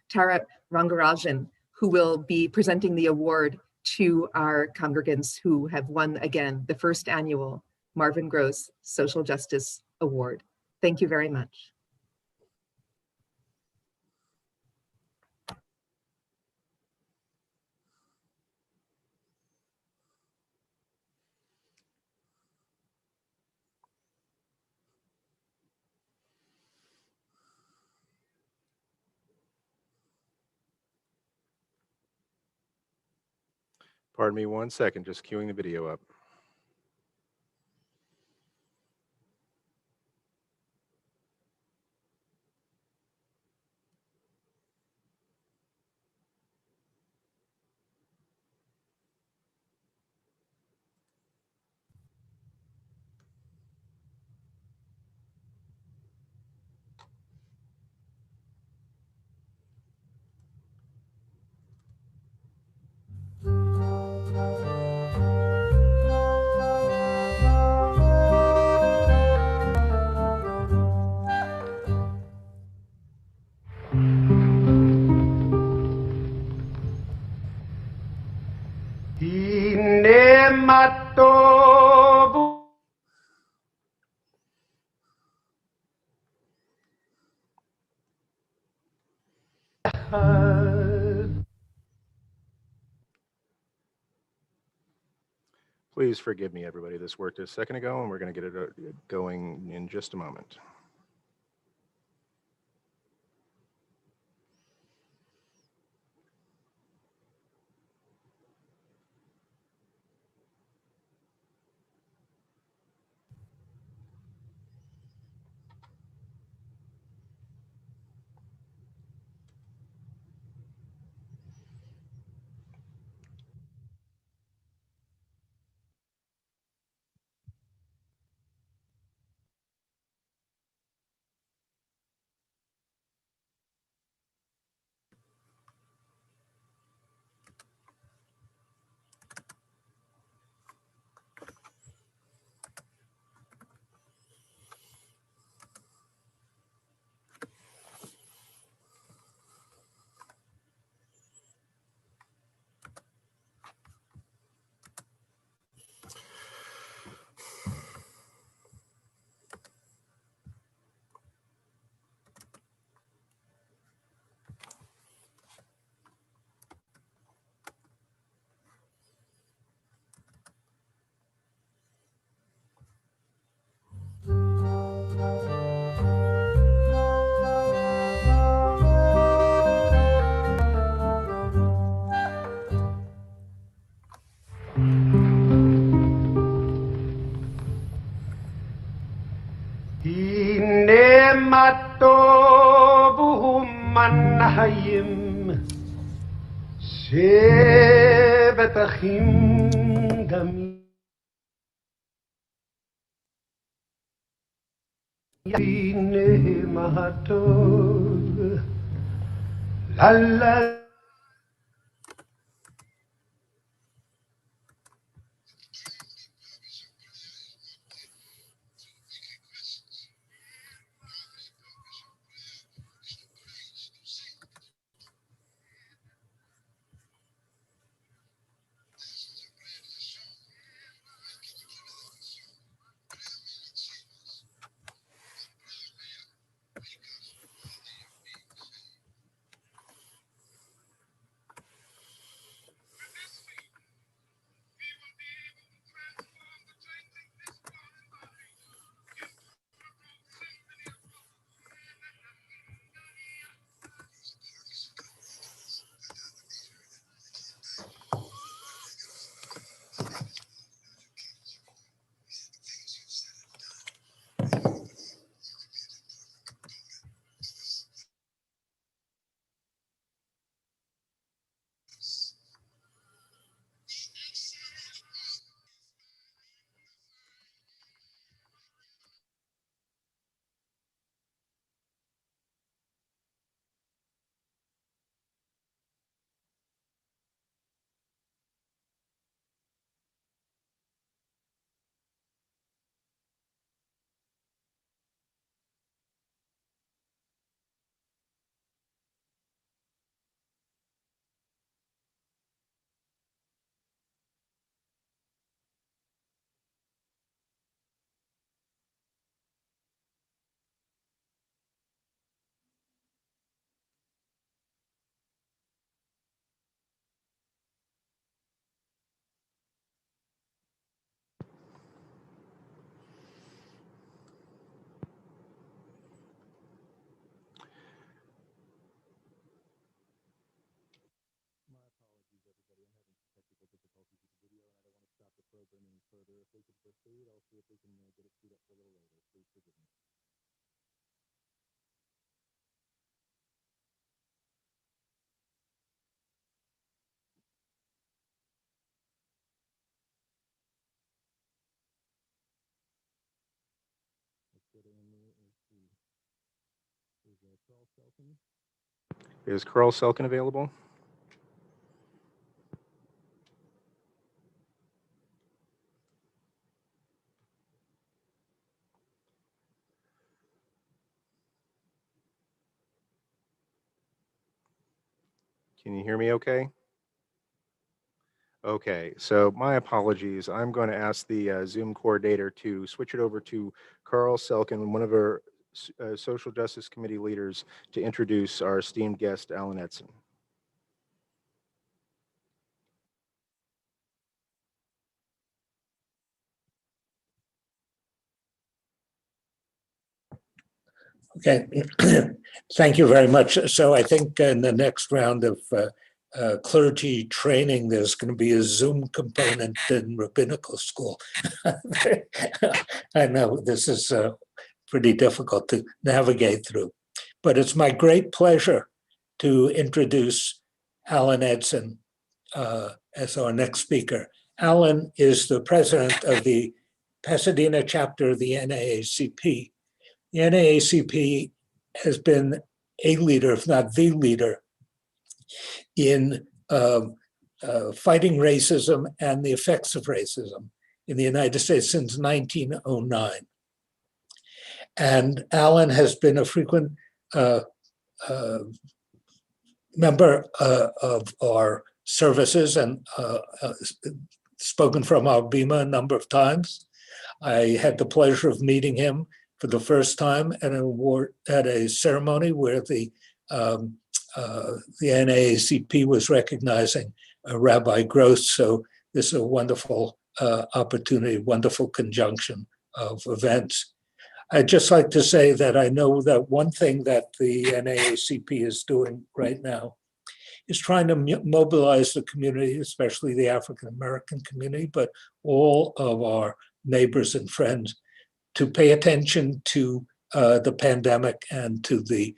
Tara Rangarajan, who will be presenting the award to our congregants who have won again the first annual Marvin Gross Social Justice Award. Thank you very much. Pardon me 1 second, just queuing the video up. Please forgive me, everybody. This worked a second ago, and we're going to get it going in just a moment. Is Carl Selkin available? Can you hear me okay? Okay, so my apologies. I'm going to ask the Zoom coordinator to switch it over to Carl Selkin, one of our Social Justice Committee leaders, to introduce our esteemed guest, Alan Edson. Okay, thank you very much. So I think in the next round of clergy training, there's going to be a Zoom component in rabbinical school. I know this is pretty difficult to navigate through, but it's my great pleasure to introduce Alan Edson as our next speaker. Alan is the president of the Pasadena chapter of the NAACP. The NAACP has been a leader, if not the leader, in fighting racism and the effects of racism in the United States since 1909. And Alan has been a frequent member of our services and spoken from our Bima a number of times. I had the pleasure of meeting him for the first time at an award at a ceremony where the NAACP was recognizing Rabbi Gross. So this is a wonderful opportunity, wonderful conjunction of events. I'd just like to say that I know that one thing that the NAACP is doing right now is trying to mobilize the community, especially the African American community, but all of our neighbors and friends, to pay attention to the pandemic and to the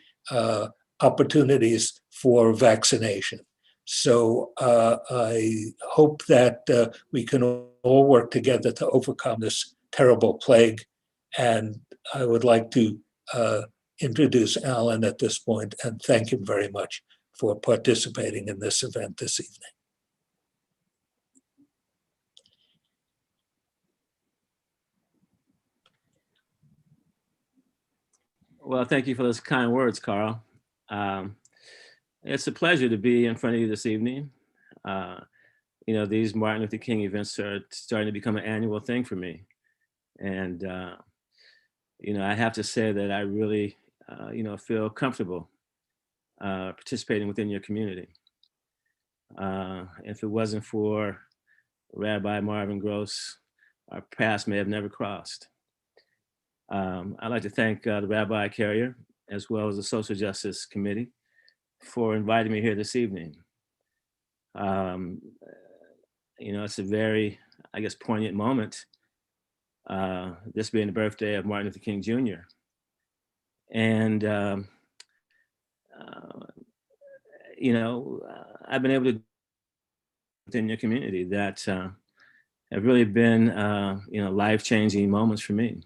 opportunities for vaccination. So I hope that we can all work together to overcome this terrible plague. And I would like to introduce Alan at this point and thank him very much for participating in this event this evening. Well, thank you for those kind words, Carl. It's a pleasure to be in front of you this evening. You know, these Martin Luther King events are starting to become an annual thing for me. And, you know, I have to say that I really, you know, feel comfortable participating within your community. If it wasn't for Rabbi Marvin Gross, our paths may have never crossed. I'd like to thank the Rabbi Carrier, as well as the Social Justice Committee, for inviting me here this evening. You know, it's a very, I guess, poignant moment, this being the birthday of Martin Luther King Jr. And, you know, I've been able to within your community that have really been, you know, life-changing moments for me.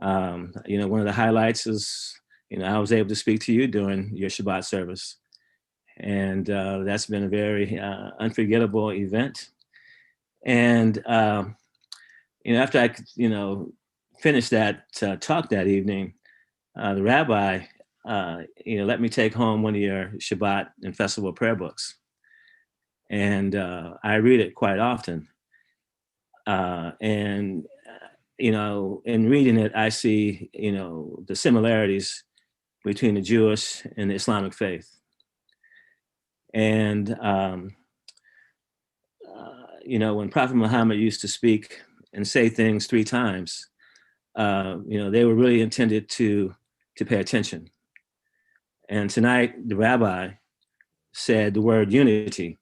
You know, one of the highlights is, you know, I was able to speak to you during your Shabbat service. And that's been a very unforgettable event. And, you know, after I, you know, finished that talk that evening, the rabbi, you know, let me take home one of your Shabbat and festival prayer books. And I read it quite often. And you know, in reading it, I see, you know, the similarities between the Jewish and the Islamic faith. And, you know, when Prophet Muhammad used to speak and say things 3 times, you know, they were really intended to pay attention. And tonight, the rabbi said the word unity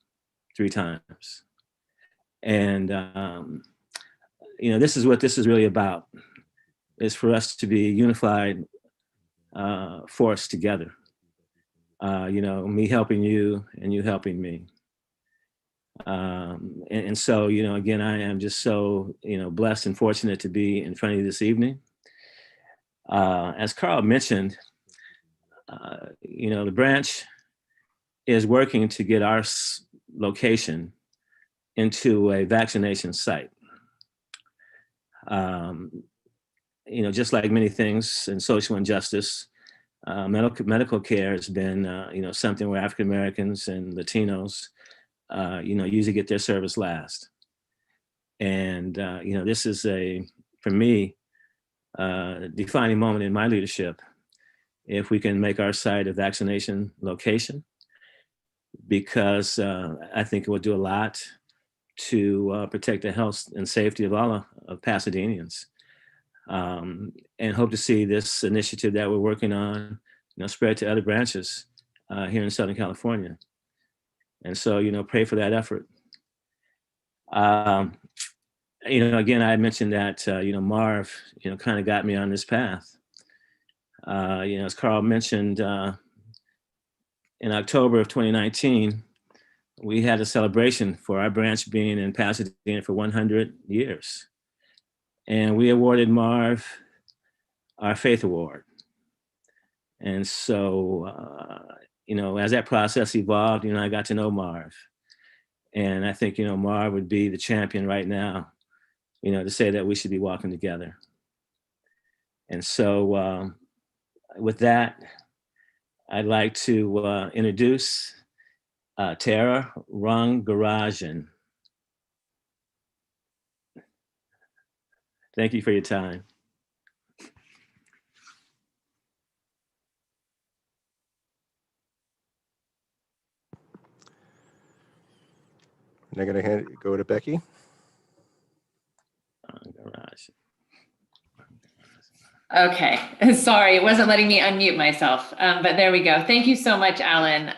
3 times. And, this is what this is really about, is for us to be unified force together. Me helping you and you helping me. And so, again, I am just so, blessed and fortunate to be in front of you this evening. As Carl mentioned, the branch is working to get our location into a vaccination site. Just like many things in social injustice, medical care has been, something where African Americans and Latinos, usually get their service last. And, this is for me, defining moment in my leadership, if we can make our site a vaccination location, because I think it will do a lot to protect the health and safety of all of Pasadenians. And hope to see this initiative that we're working on, spread to other branches here in Southern California. And so, pray for that effort. Again, I mentioned that, Marv, kind of got me on this path. As Carl mentioned, in October of 2019, we had a celebration for our branch being in Pasadena for 100 years. And we awarded Marv our Faith Award. And so, as that process evolved, I got to know Marv. And I think, Marv would be the champion right now, to say that we should be walking together. And so with that, I'd like to introduce Tara Rangarajan. Thank you for your time. And I'm going to go to Becky. Okay, sorry, it wasn't letting me unmute myself, but there we go. Thank you so much, Alan.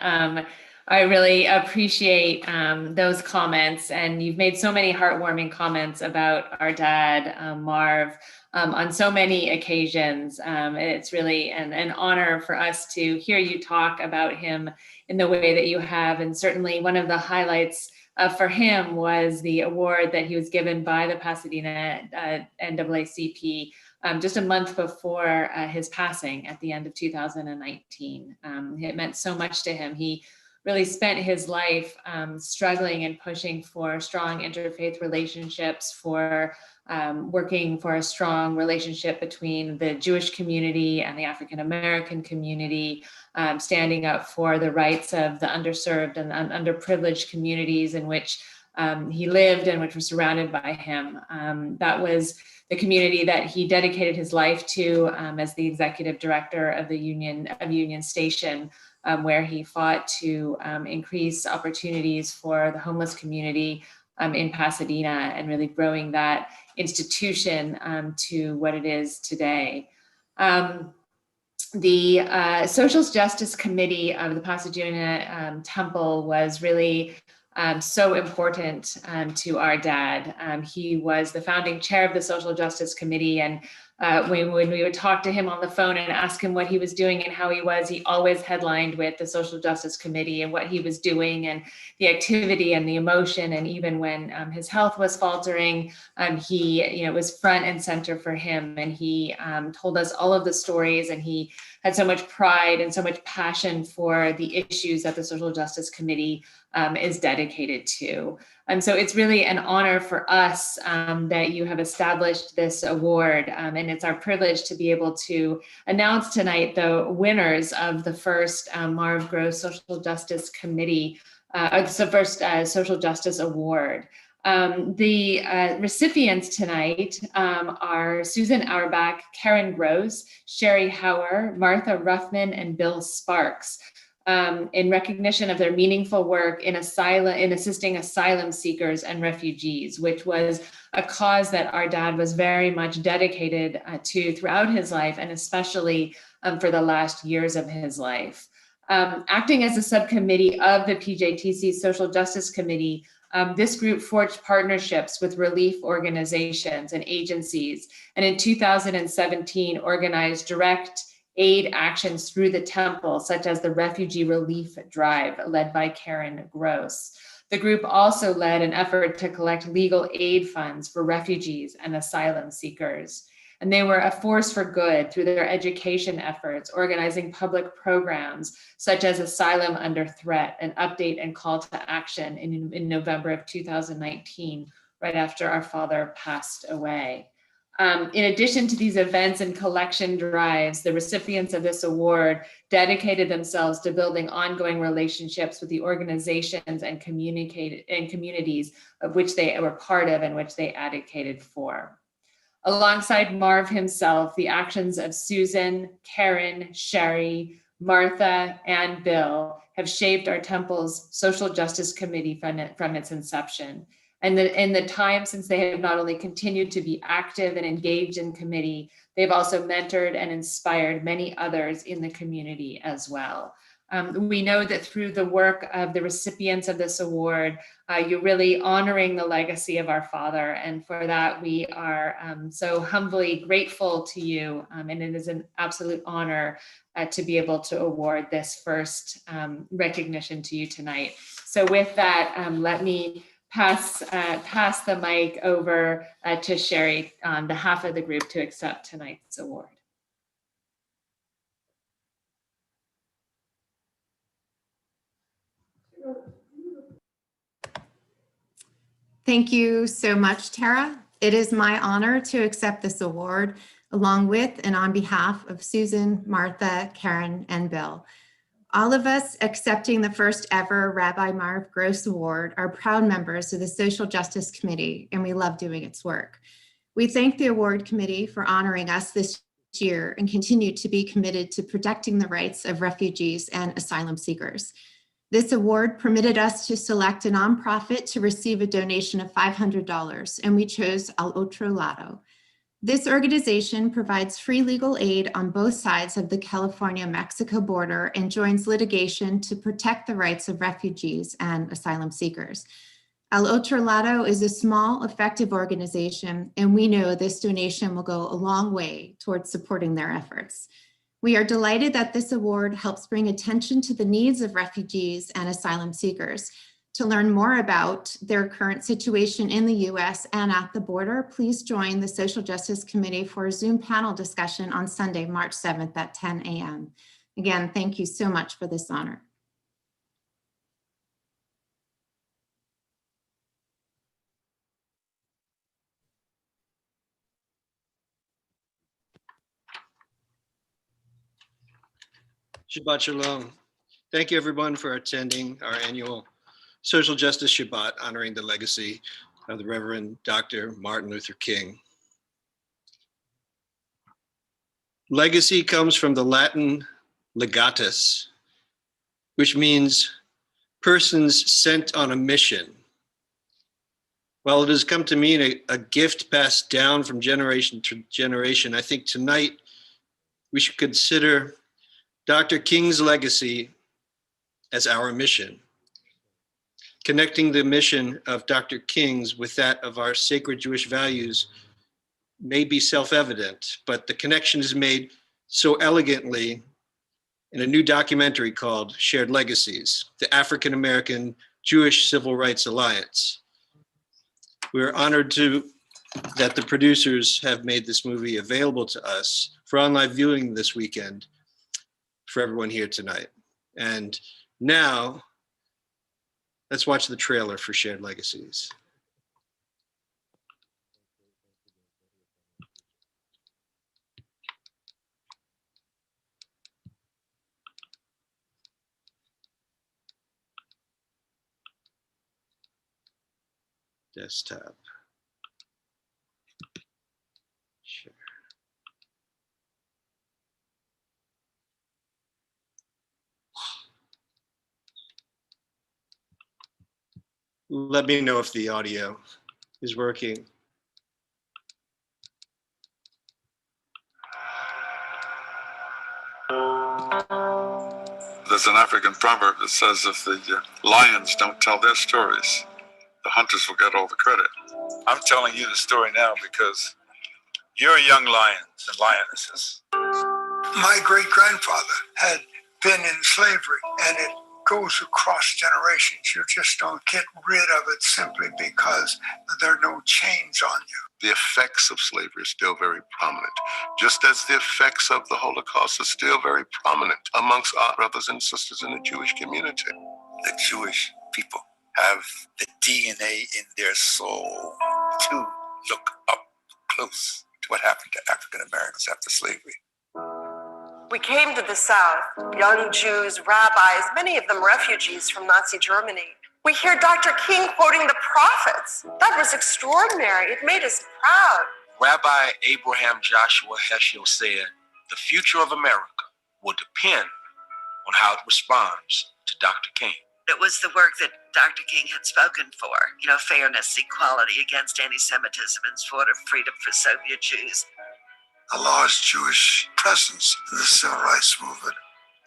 I really appreciate those comments, and you've made so many heartwarming comments about our dad, Marv, on so many occasions. It's really an honor for us to hear you talk about him in the way that you have, and certainly one of the highlights for him was the award that he was given by the Pasadena NAACP just a month before his passing at the end of 2019. It meant so much to him. He really spent his life struggling and pushing for strong interfaith relationships, for working for a strong relationship between the Jewish community and the African American community, standing up for the rights of the underserved and underprivileged communities in which he lived and which were surrounded by him. That was the community that he dedicated his life to as the executive director of the Union Station, where he fought to increase opportunities for the homeless community in Pasadena and really growing that institution to what it is today. The Social Justice Committee of the Pasadena Temple was really so important to our dad. He was the founding chair of the Social Justice Committee, and when we would talk to him on the phone and ask him what he was doing and how he was, he always headlined with the Social Justice Committee and what he was doing and the activity and the emotion. And even when his health was faltering, he, was front and center for him. And he told us all of the stories, and he had so much pride and so much passion for the issues that the Social Justice Committee is dedicated to. So it's really an honor for us that you have established this award. And it's our privilege to be able to announce tonight the winners of the first Marv Gross Social Justice Committee, the first Social Justice Award. The recipients tonight are Susan Auerbach, Karen Gross, Sherry Hauer, Martha Ruffman, and Bill Sparks, in recognition of their meaningful work in assisting asylum seekers and refugees, which was a cause that our dad was very much dedicated to throughout his life, and especially for the last years of his life. Acting as a subcommittee of the PJTC Social Justice Committee, this group forged partnerships with relief organizations and agencies, and in 2017 organized direct aid actions through the temple, such as the Refugee Relief Drive led by Karen Gross. The group also led an effort to collect legal aid funds for refugees and asylum seekers. And they were a force for good through their education efforts, organizing public programs such as Asylum Under Threat, an update and call to action in November of 2019, right after our father passed away. In addition to these events and collection drives, the recipients of this award dedicated themselves to building ongoing relationships with the organizations and communities of which they were part of and which they advocated for. Alongside Marv himself, the actions of Susan, Karen, Sherry, Martha, and Bill have shaped our temple's Social Justice Committee from its inception. And in the time since they have not only continued to be active and engaged in committee, they've also mentored and inspired many others in the community as well. We know that through the work of the recipients of this award, you're really honoring the legacy of our father. And for that, we are so humbly grateful to you. And it is an absolute honor to be able to award this first recognition to you tonight. So with that, let me pass the mic over to Sherry on behalf of the group to accept tonight's award. Thank you so much, Tara. It is my honor to accept this award along with and on behalf of Susan, Martha, Karen, and Bill. All of us accepting the first ever Rabbi Marv Gross Award are proud members of the Social Justice Committee, and we love doing its work. We thank the award committee for honoring us this year and continue to be committed to protecting the rights of refugees and asylum seekers. This award permitted us to select a nonprofit to receive a donation of $500, and we chose Al Otro Lado. This organization provides free legal aid on both sides of the California-Mexico border and joins litigation to protect the rights of refugees and asylum seekers. Al Otro Lado is a small, effective organization, and we know this donation will go a long way towards supporting their efforts. We are delighted that this award helps bring attention to the needs of refugees and asylum seekers. To learn more about their current situation in the US and at the border, please join the Social Justice Committee for a Zoom panel discussion on Sunday, March 7th at 10 a.m. Again, thank you so much for this honor. Shabbat Shalom. Thank you everyone for attending our annual Social Justice Shabbat, honoring the legacy of the Reverend Dr. Martin Luther King. Legacy comes from the Latin legatus, which means persons sent on a mission. While it has come to mean a gift passed down from generation to generation, I think tonight we should consider Dr. King's legacy as our mission. Connecting the mission of Dr. King's with that of our sacred Jewish values may be self-evident, but the connection is made so elegantly in a new documentary called Shared Legacies, the African-American Jewish Civil Rights Alliance. We're honored that the producers have made this movie available to us for online viewing this weekend for everyone here tonight. And now, let's watch the trailer for Shared Legacies. Desktop. Share. Let me know if the audio is working. There's an African proverb that says if the lions don't tell their stories, the hunters will get all the credit. I'm telling you the story now because you're young lions and lionesses. My great-grandfather had been in slavery, and it goes across generations. You just don't get rid of it simply because there are no chains on you. The effects of slavery are still very prominent, just as the effects of the Holocaust are still very prominent amongst our brothers and sisters in the Jewish community. The Jewish people have the DNA in their soul to look up close to what happened to African Americans after slavery. We came to the South, young Jews, rabbis, many of them refugees from Nazi Germany. We hear Dr. King quoting the prophets. That was extraordinary. It made us proud. Rabbi Abraham Joshua Heschel said, "The future of America will depend on how it responds to Dr. King." It was the work that Dr. King had spoken for, fairness, equality against anti-Semitism, and sort of freedom for Soviet Jews. A large Jewish presence in the civil rights movement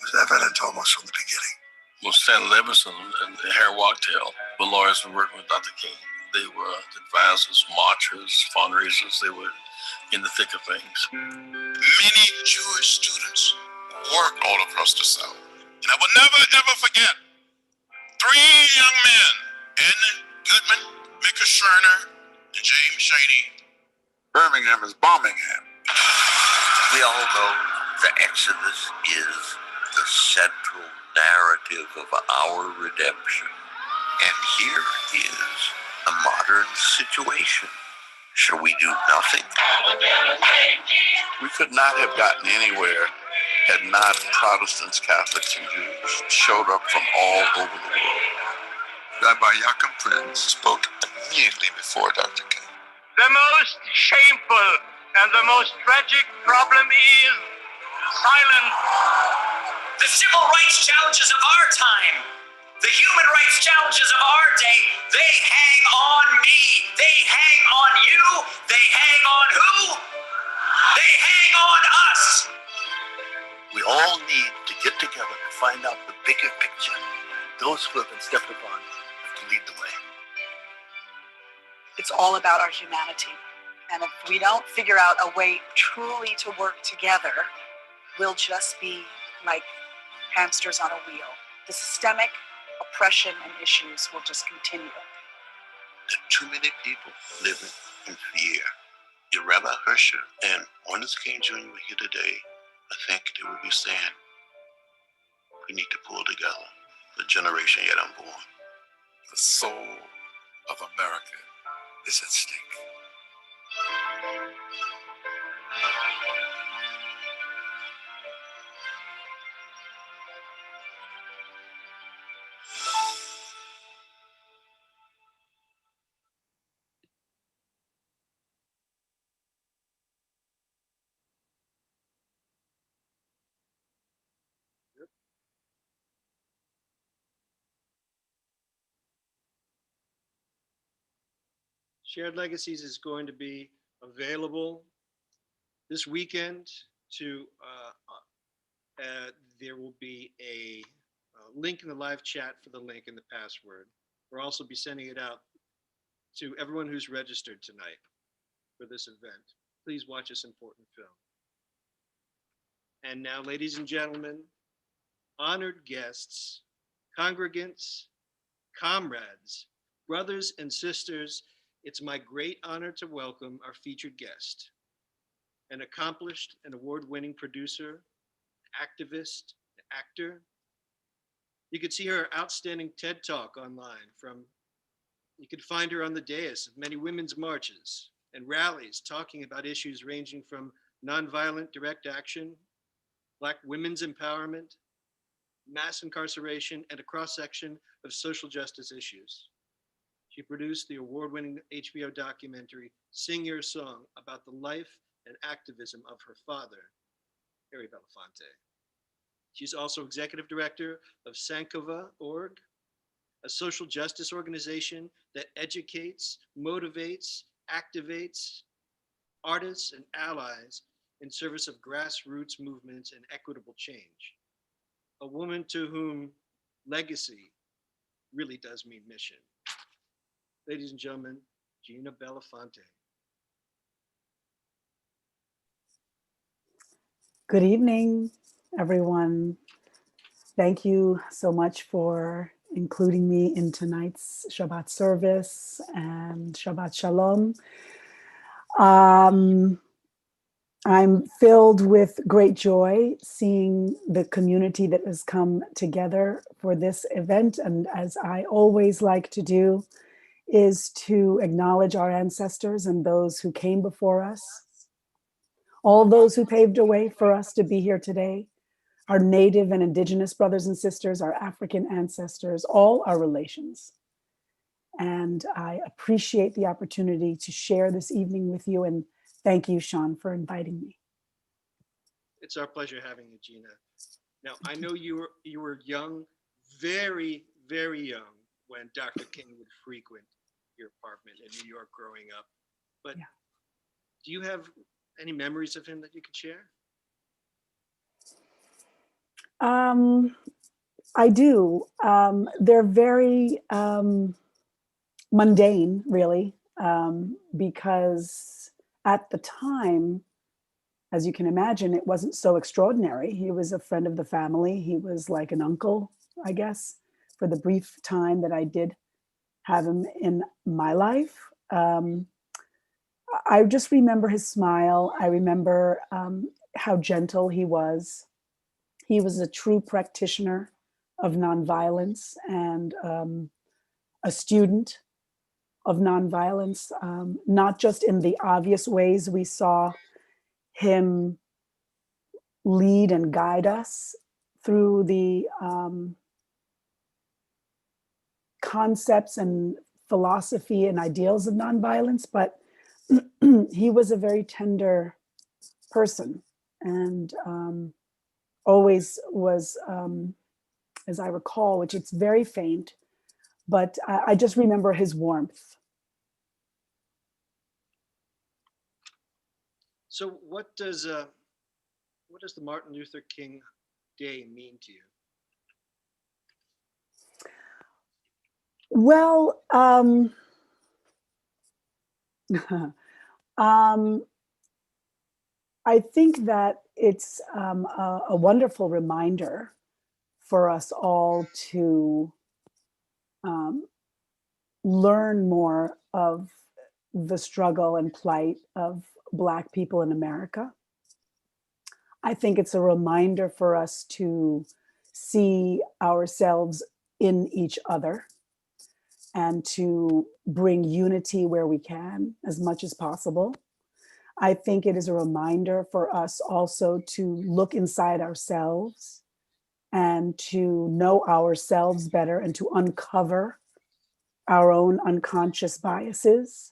was evident almost from the beginning. Well, Stan Levinson and Harry Wachtel, the lawyers were working with Dr. King. They were advisors, marchers, fundraisers. They were in the thick of things. Many Jewish students Worked all across the South. And I will never, ever forget 3 young men, Edmund Goodman, Micah Scherner, and James Shaney. Birmingham is Birmingham. We all know the Exodus is the central narrative of our redemption. And here is a modern situation. Shall we do nothing? We could not have gotten anywhere had not Protestants, Catholics, and Jews showed up from all over the world. Rabbi Yaakov Prince spoke immediately before Dr. King. The most shameful and the most tragic problem is silence. The civil rights challenges of our time, the human rights challenges of our day, they hang on me. They hang on you. They hang on who? They hang on us. We all need to get together to find out the bigger picture. Those who have been stepped upon have to lead the way. It's all about our humanity. And if we don't figure out a way truly to work together, we'll just be like hamsters on a wheel. The systemic oppression and issues will just continue. There are too many people living in fear. Your Rabbi Hersher and Martin Luther King Jr. were here today. I think they would be saying, we need to pull together the generation yet unborn. The soul of America is at stake. Shared Legacies is going to be available this weekend to, there will be a link in the live chat for the link and the password. We'll also be sending it out to everyone who's registered tonight for this event. Please watch this important film. And now, ladies and gentlemen, honored guests, congregants, comrades, brothers and sisters, it's my great honor to welcome our featured guest, an accomplished and award-winning producer, activist, actor. You could see her outstanding TED Talk online you could find her on the dais of many women's marches and rallies talking about issues ranging from nonviolent direct action, Black women's empowerment, mass incarceration, and a cross-section of social justice issues. She produced the award-winning HBO documentary, Sing Your Song, about the life and activism of her father, Harry Belafonte. She's also executive director of Sankova.org, a social justice organization that educates, motivates, activates artists and allies in service of grassroots movements and equitable change. a woman to whom legacy really does mean mission. Ladies and gentlemen, Gina Belafonte. Good evening, everyone. Thank you so much for including me in tonight's Shabbat service and Shabbat Shalom. I'm filled with great joy seeing the community that has come together for this event. And as I always like to do, is to acknowledge our ancestors and those who came before us, all those who paved a way for us to be here today, our native and indigenous brothers and sisters, our African ancestors, all our relations. And I appreciate the opportunity to share this evening with you. And thank you, Sean, for inviting me. It's our pleasure having you, Gina. Now, I know you were young, very, very young, when Dr. King would frequent your apartment in New York growing up. But yeah. Do you have any memories of him that you could share? I do. They're very mundane, really, because at the time, as you can imagine, it wasn't so extraordinary. He was a friend of the family. He was like an uncle, I guess, for the brief time that I did have him in my life. I just remember his smile. I remember how gentle he was. He was a true practitioner of nonviolence and a student of nonviolence, not just in the obvious ways we saw him lead and guide us through the concepts and philosophy and ideals of nonviolence, but he was a very tender person and always was, as I recall, which it's very faint, but I just remember his warmth. So what does the Martin Luther King Day mean to you? Well, I think that it's a wonderful reminder for us all to learn more of the struggle and plight of Black people in America. I think it's a reminder for us to see ourselves in each other and to bring unity where we can as much as possible. I think it is a reminder for us also to look inside ourselves and to know ourselves better and to uncover our own unconscious biases.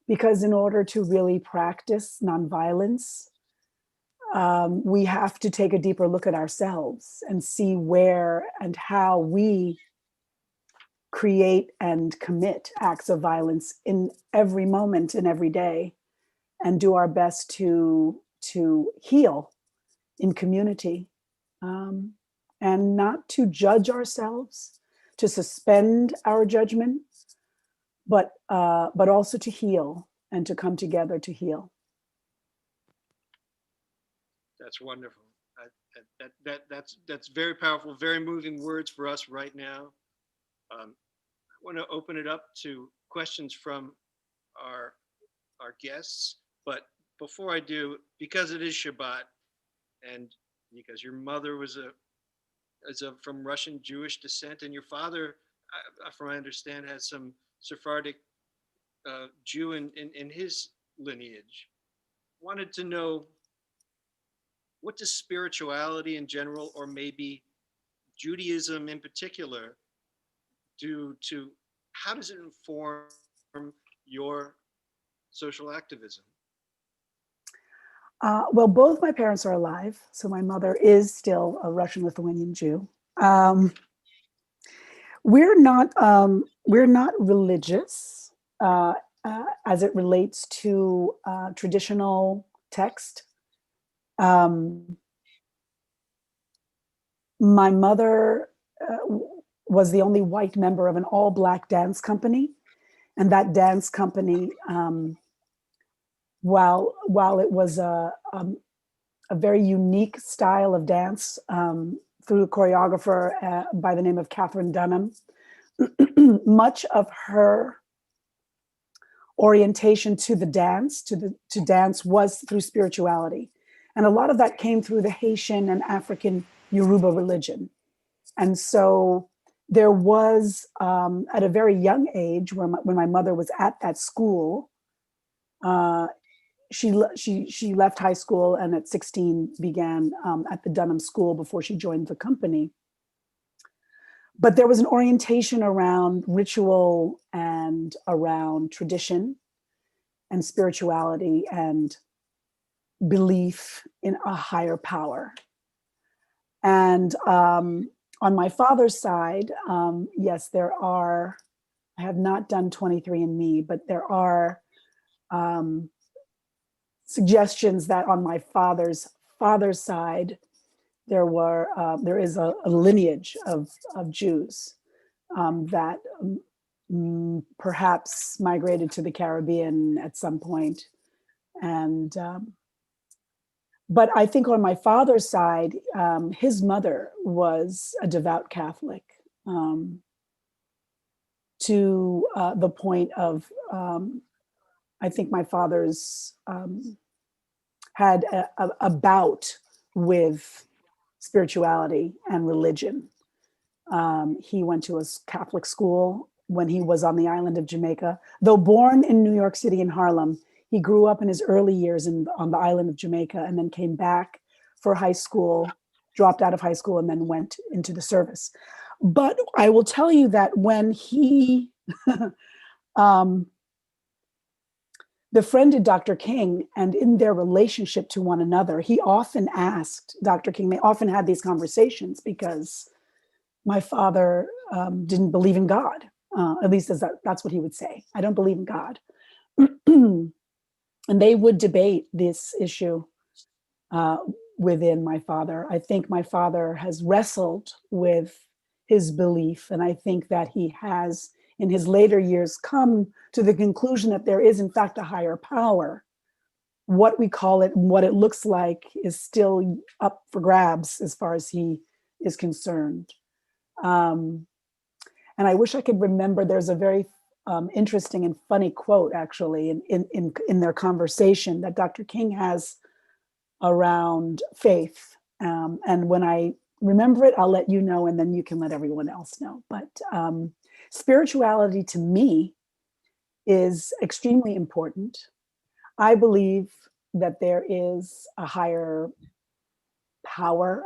Because in order to really practice nonviolence, we have to take a deeper look at ourselves and see where and how we create and commit acts of violence in every moment and every day, and do our best to heal in community, and not to judge ourselves, to suspend our judgment, but also to heal and to come together to heal. That's wonderful. That's very powerful, very moving words for us right now. I want to open it up to questions from our guests, but before I do, because it is Shabbat, and because your mother was from Russian Jewish descent, and your father, from what I understand, has some Sephardic Jew in his lineage, wanted to know, what does spirituality in general, or maybe Judaism in particular, how does it inform your social activism? Well, both my parents are alive. So my mother is still a Russian-Lithuanian Jew. We're not religious as it relates to traditional text. My mother was the only white member of an all-Black dance company, and that dance company, while it was a very unique style of dance through a choreographer by the name of Catherine Dunham, much of her orientation to the dance, to dance, was through spirituality. And a lot of that came through the Haitian and African Yoruba religion. And so there was, at a very young age, when my mother was at that school, she left high school and at 16 began at the Dunham School before she joined the company. But there was an orientation around ritual and around tradition and spirituality and belief in a higher power. And on my father's side, yes, there are, I have not done 23andMe, but there are suggestions that on my father's side, there is a lineage of Jews that perhaps migrated to the Caribbean at some point. And, but I think on my father's side, his mother was a devout Catholic to the point of, I think my father's had a bout with spirituality and religion. He went to a Catholic school when he was on the island of Jamaica. Though born in New York City in Harlem, he grew up in his early years on the island of Jamaica and then came back for high school, dropped out of high school, and then went into the service. But I will tell you that when he befriended Dr. King, and in their relationship to one another, he often asked Dr. King, they often had these conversations because my father didn't believe in God. At least that's what he would say. I don't believe in God. And they would debate this issue within my father. I think my father has wrestled with his belief, and I think that he has, in his later years, come to the conclusion that there is in fact a higher power. What we call it, what it looks like, is still up for grabs as far as he is concerned. And I wish I could remember, there's a very interesting and funny quote actually in their conversation that Dr. King has around faith. And when I remember it, I'll let you know, and then you can let everyone else know. But spirituality to me is extremely important. I believe that there is a higher power,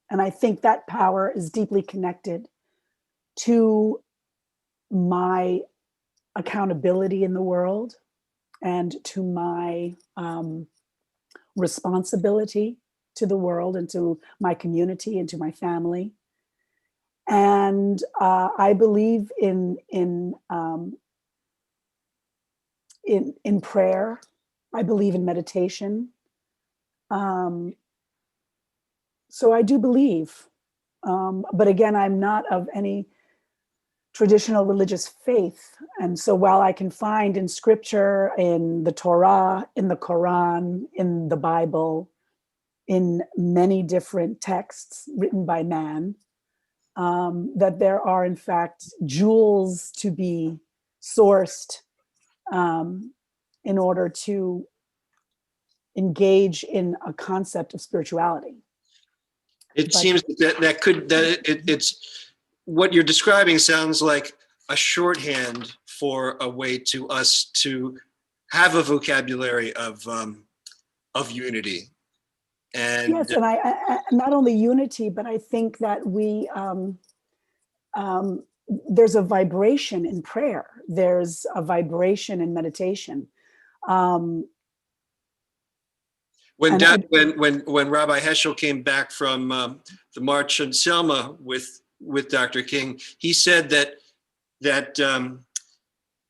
and I think that power is deeply connected to my accountability in the world and to my responsibility to the world and to my community and to my family. And I believe in prayer. I believe in meditation. So I do believe, but again, I'm not of any traditional religious faith. And so while I can find in scripture, in the Torah, in the Quran, in the Bible, in many different texts written by man, that there are in fact jewels to be sourced in order to engage in a concept of spirituality. It seems that it's what you're describing sounds like a shorthand for a way to us to have a vocabulary of unity. And yes, and I not only unity, but I think that we there's a vibration in prayer. There's a vibration in meditation. When Rabbi Heschel came back from the March on Selma with Dr. King, he said that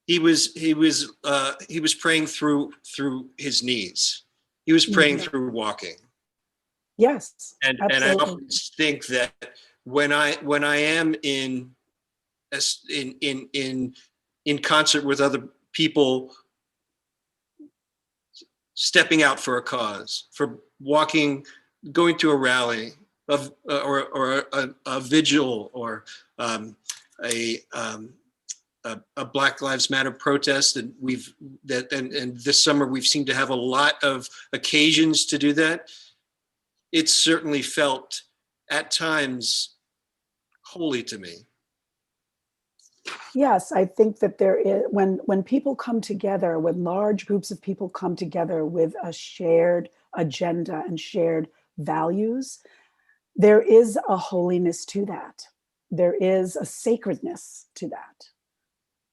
he was praying through his knees. He was praying through walking. Yes, And I absolutely. often think that when I am in concert with other people, stepping out for a cause, for walking, going to a rally of or a vigil, or a Black Lives Matter protest, and and this summer we've seemed to have a lot of occasions to do that. It's certainly felt at times holy to me. Yes, I think that there is, when people come together, when large groups of people come together with a shared agenda and shared values, there is a holiness to that. There is a sacredness to that.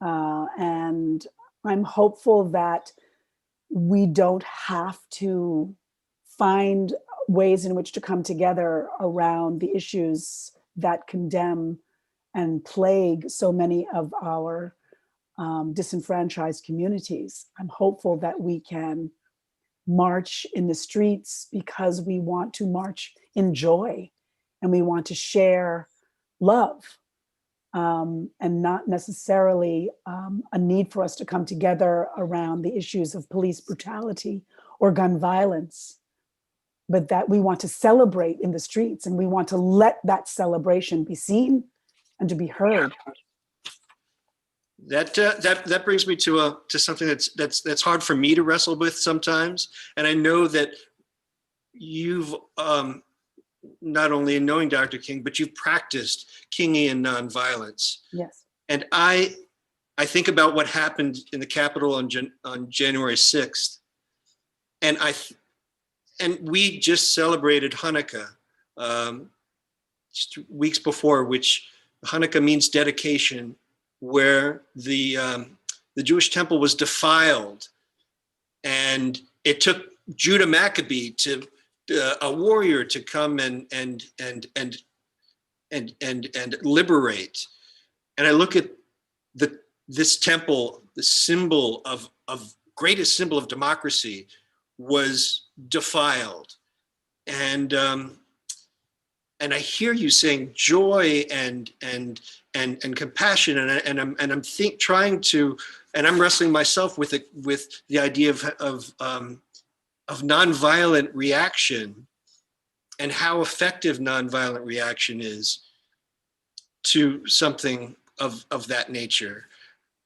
And I'm hopeful that we don't have to find ways in which to come together around the issues that condemn and plague so many of our disenfranchised communities. I'm hopeful that we can march in the streets because we want to march in joy and we want to share love, and not necessarily a need for us to come together around the issues of police brutality or gun violence, but that we want to celebrate in the streets, and we want to let that celebration be seen and to be heard. That brings me to something that's hard for me to wrestle with sometimes, and I know that you've not only in knowing Dr. King, but you've practiced Kingian nonviolence. Yes. And I think about what happened in the Capitol on January 6th, and we just celebrated Hanukkah just weeks before, which Hanukkah means dedication, where the Jewish temple was defiled, and it took Judah Maccabee to a warrior to come and liberate. And I look at this temple, the symbol of greatest symbol of democracy, was defiled, and I hear you saying joy and compassion, and I'm trying to, and I'm wrestling myself with the idea of nonviolent reaction and how effective nonviolent reaction is to something of that nature.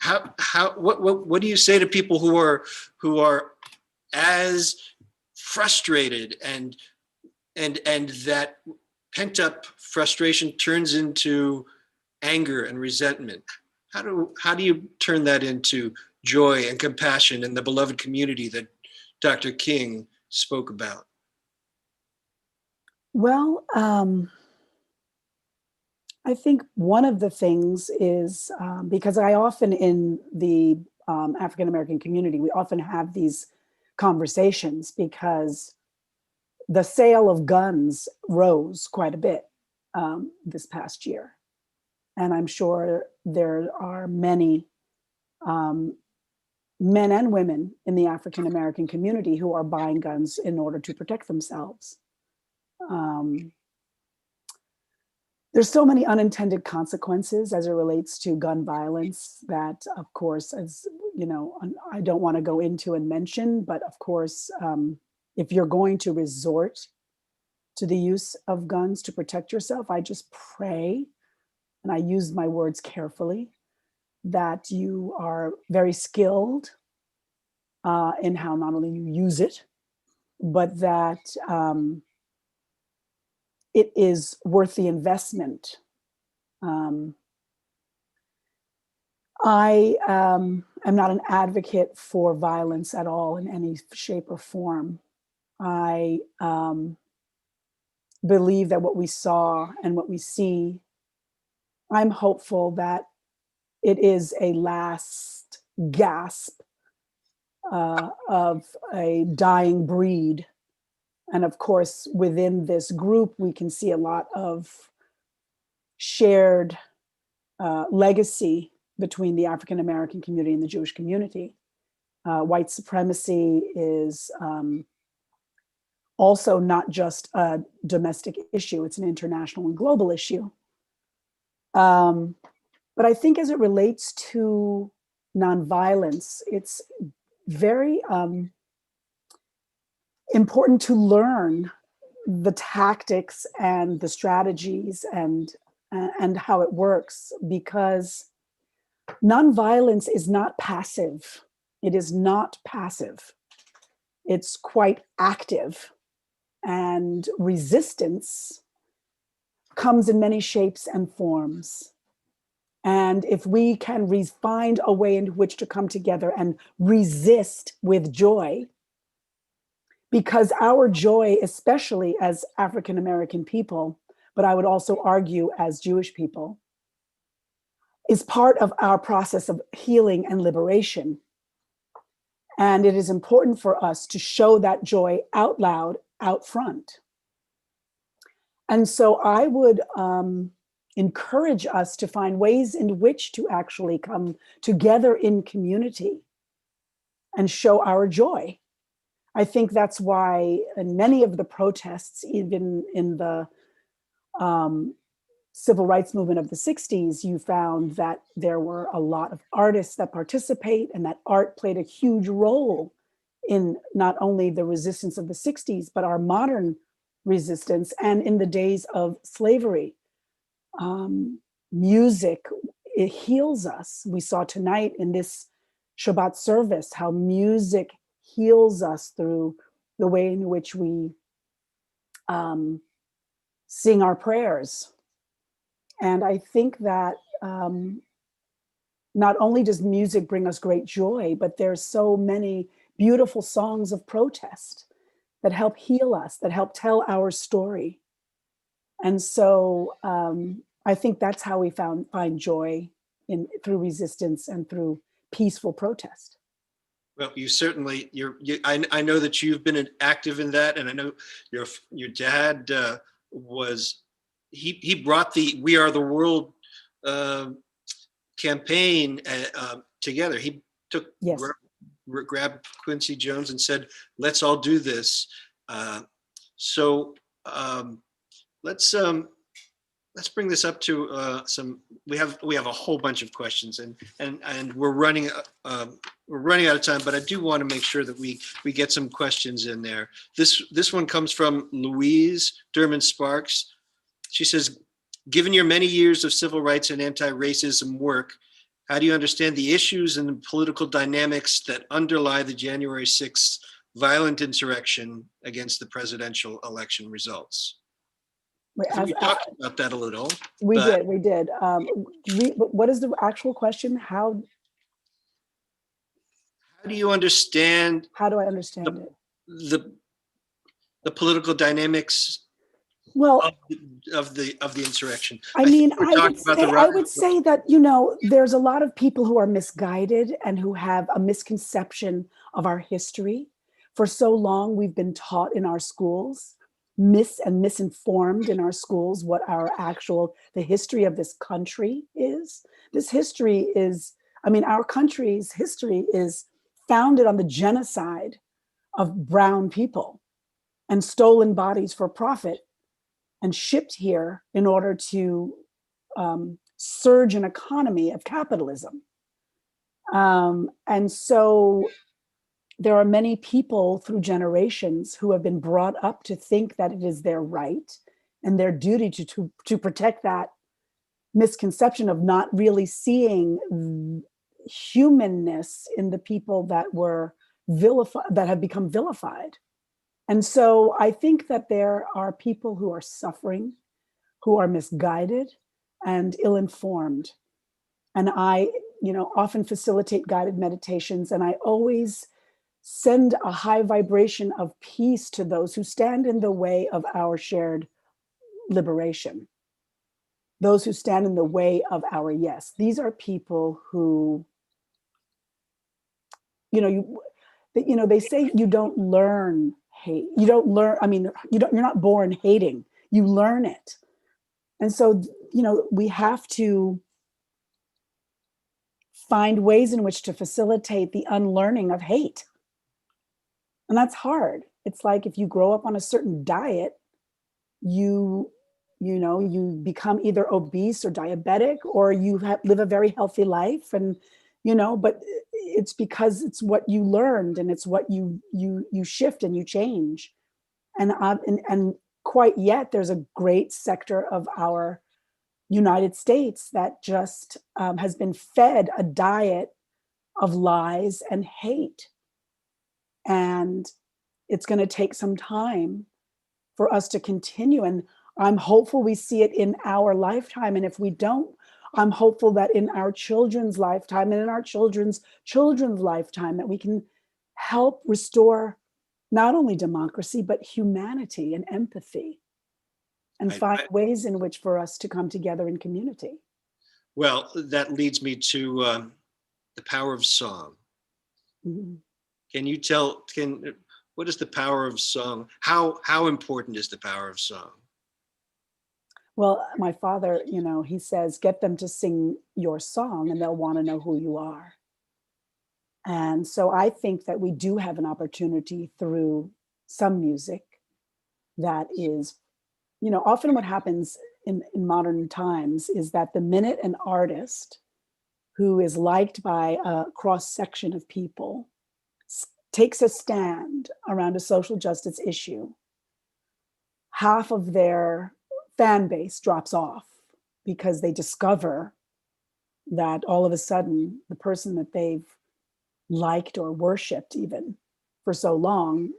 What do you say to people who are as frustrated and that pent up frustration turns into anger and resentment? How do you turn that into joy and compassion in the beloved community that Dr. King spoke about? Well, I think one of the things is because I often in the African American community, we often have these conversations because the sale of guns rose quite a bit this past year. And I'm sure there are many men and women in the African American community who are buying guns in order to protect themselves. There's so many unintended consequences as it relates to gun violence that, of course, as you know, I don't want to go into and mention, but of course, if you're going to resort to the use of guns to protect yourself, I just pray, and I use my words carefully, that you are very skilled in how not only you use it, but that it is worth the investment. I am not an advocate for violence at all in any shape or form. I believe that what we saw and what we see, I'm hopeful that it is a last gasp of a dying breed. And of course, within this group, we can see a lot of shared legacy between the African American community and the Jewish community. White supremacy is also not just a domestic issue, it's an international and global issue. But I think as it relates to nonviolence, it's very important to learn the tactics and the strategies and how it works, because nonviolence is not passive. It is not passive. It's quite active, and resistance comes in many shapes and forms. And if we can find a way in which to come together and resist with joy, because our joy, especially as African American people, but I would also argue as Jewish people, is part of our process of healing and liberation. And it is important for us to show that joy out loud, out front. And so I would encourage us to find ways in which to actually come together in community and show our joy. I think that's why in many of the protests, even in the civil rights movement of the 60s, you found that there were a lot of artists that participate, and that art played a huge role in not only the resistance of the 60s, but our modern resistance and in the days of slavery. Music, it heals us. We saw tonight in this Shabbat service how music heals us through the way in which we sing our prayers. And I think that not only does music bring us great joy, but there's so many beautiful songs of protest that help heal us, that help tell our story. And so I think that's how we find joy through resistance and through peaceful protest. Well, you certainly, I know that you've been active in that, and I know your dad he brought the We Are the World campaign together. He took, grabbed Quincy Jones and said, let's all do this. So let's bring this up to we have a whole bunch of questions, and we're running out of time, but I do want to make sure that we get some questions in there. This one comes from Louise Derman Sparks. She says, given your many years of civil rights and anti-racism work, how do you understand the issues and the political dynamics that underlie the January 6th violent insurrection against the presidential election results? We talked about that a little. We did. What is the actual question? How do you understand? How do I understand it? The political dynamics of the insurrection. I would say that, there's a lot of people who are misguided and who have a misconception of our history. For so long, we've been taught in our schools, misinformed in our schools what the history of this country is. This history is, our country's history is founded on the genocide of brown people and stolen bodies for profit and shipped here in order to surge an economy of capitalism. And so there are many people through generations who have been brought up to think that it is their right and their duty to protect that misconception of not really seeing humanness in the people that were vilified, that have become vilified. And so I think that there are people who are suffering, who are misguided and ill-informed. And I, often facilitate guided meditations, and I always send a high vibration of peace to those who stand in the way of our shared liberation. Those who stand in the way of our yes. These are people who, they say you don't learn hate. You don't learn, you're not born hating, you learn it. And so, we have to find ways in which to facilitate the unlearning of hate. And that's hard. it's like if you grow up on a certain diet, you become either obese or diabetic, or you live a very healthy life. And, but it's because it's what you learned, and it's what you shift and you change. And quite yet, there's a great sector of our United States that just has been fed a diet of lies and hate. And it's going to take some time for us to continue. And I'm hopeful we see it in our lifetime. And if we don't, I'm hopeful that in our children's lifetime and in our children's lifetime, that we can help restore not only democracy, but humanity and empathy, and find ways in which for us to come together in community. Well, that leads me to the power of song. Mm-hmm. Can you tell, what is the power of song? How important is the power of song? Well, my father, he says, get them to sing your song and they'll want to know who you are. And so I think that we do have an opportunity through some music that is, often what happens in modern times is that the minute an artist who is liked by a cross section of people takes a stand around a social justice issue, half of their fan base drops off because they discover that all of a sudden the person that they've liked or worshiped even for so long,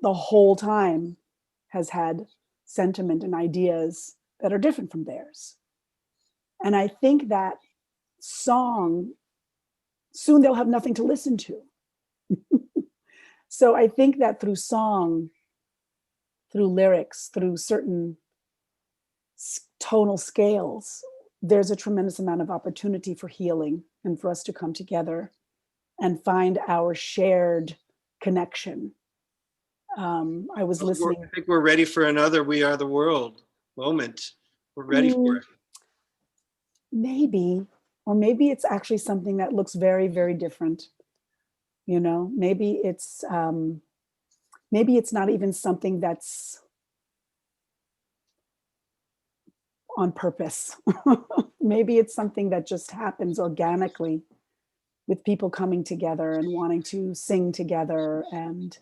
the whole time has had sentiment and ideas that are different from theirs. And I think that song, soon they'll have nothing to listen to. So I think that through song, through lyrics, through certain tonal scales, there's a tremendous amount of opportunity for healing and for us to come together and find our shared connection. I was listening. I think we're ready for another We Are the World moment. We're ready for it. Maybe, or maybe it's actually something that looks very, very different. Maybe it's not even something that's on purpose. Maybe it's something that just happens organically with people coming together and wanting to sing together and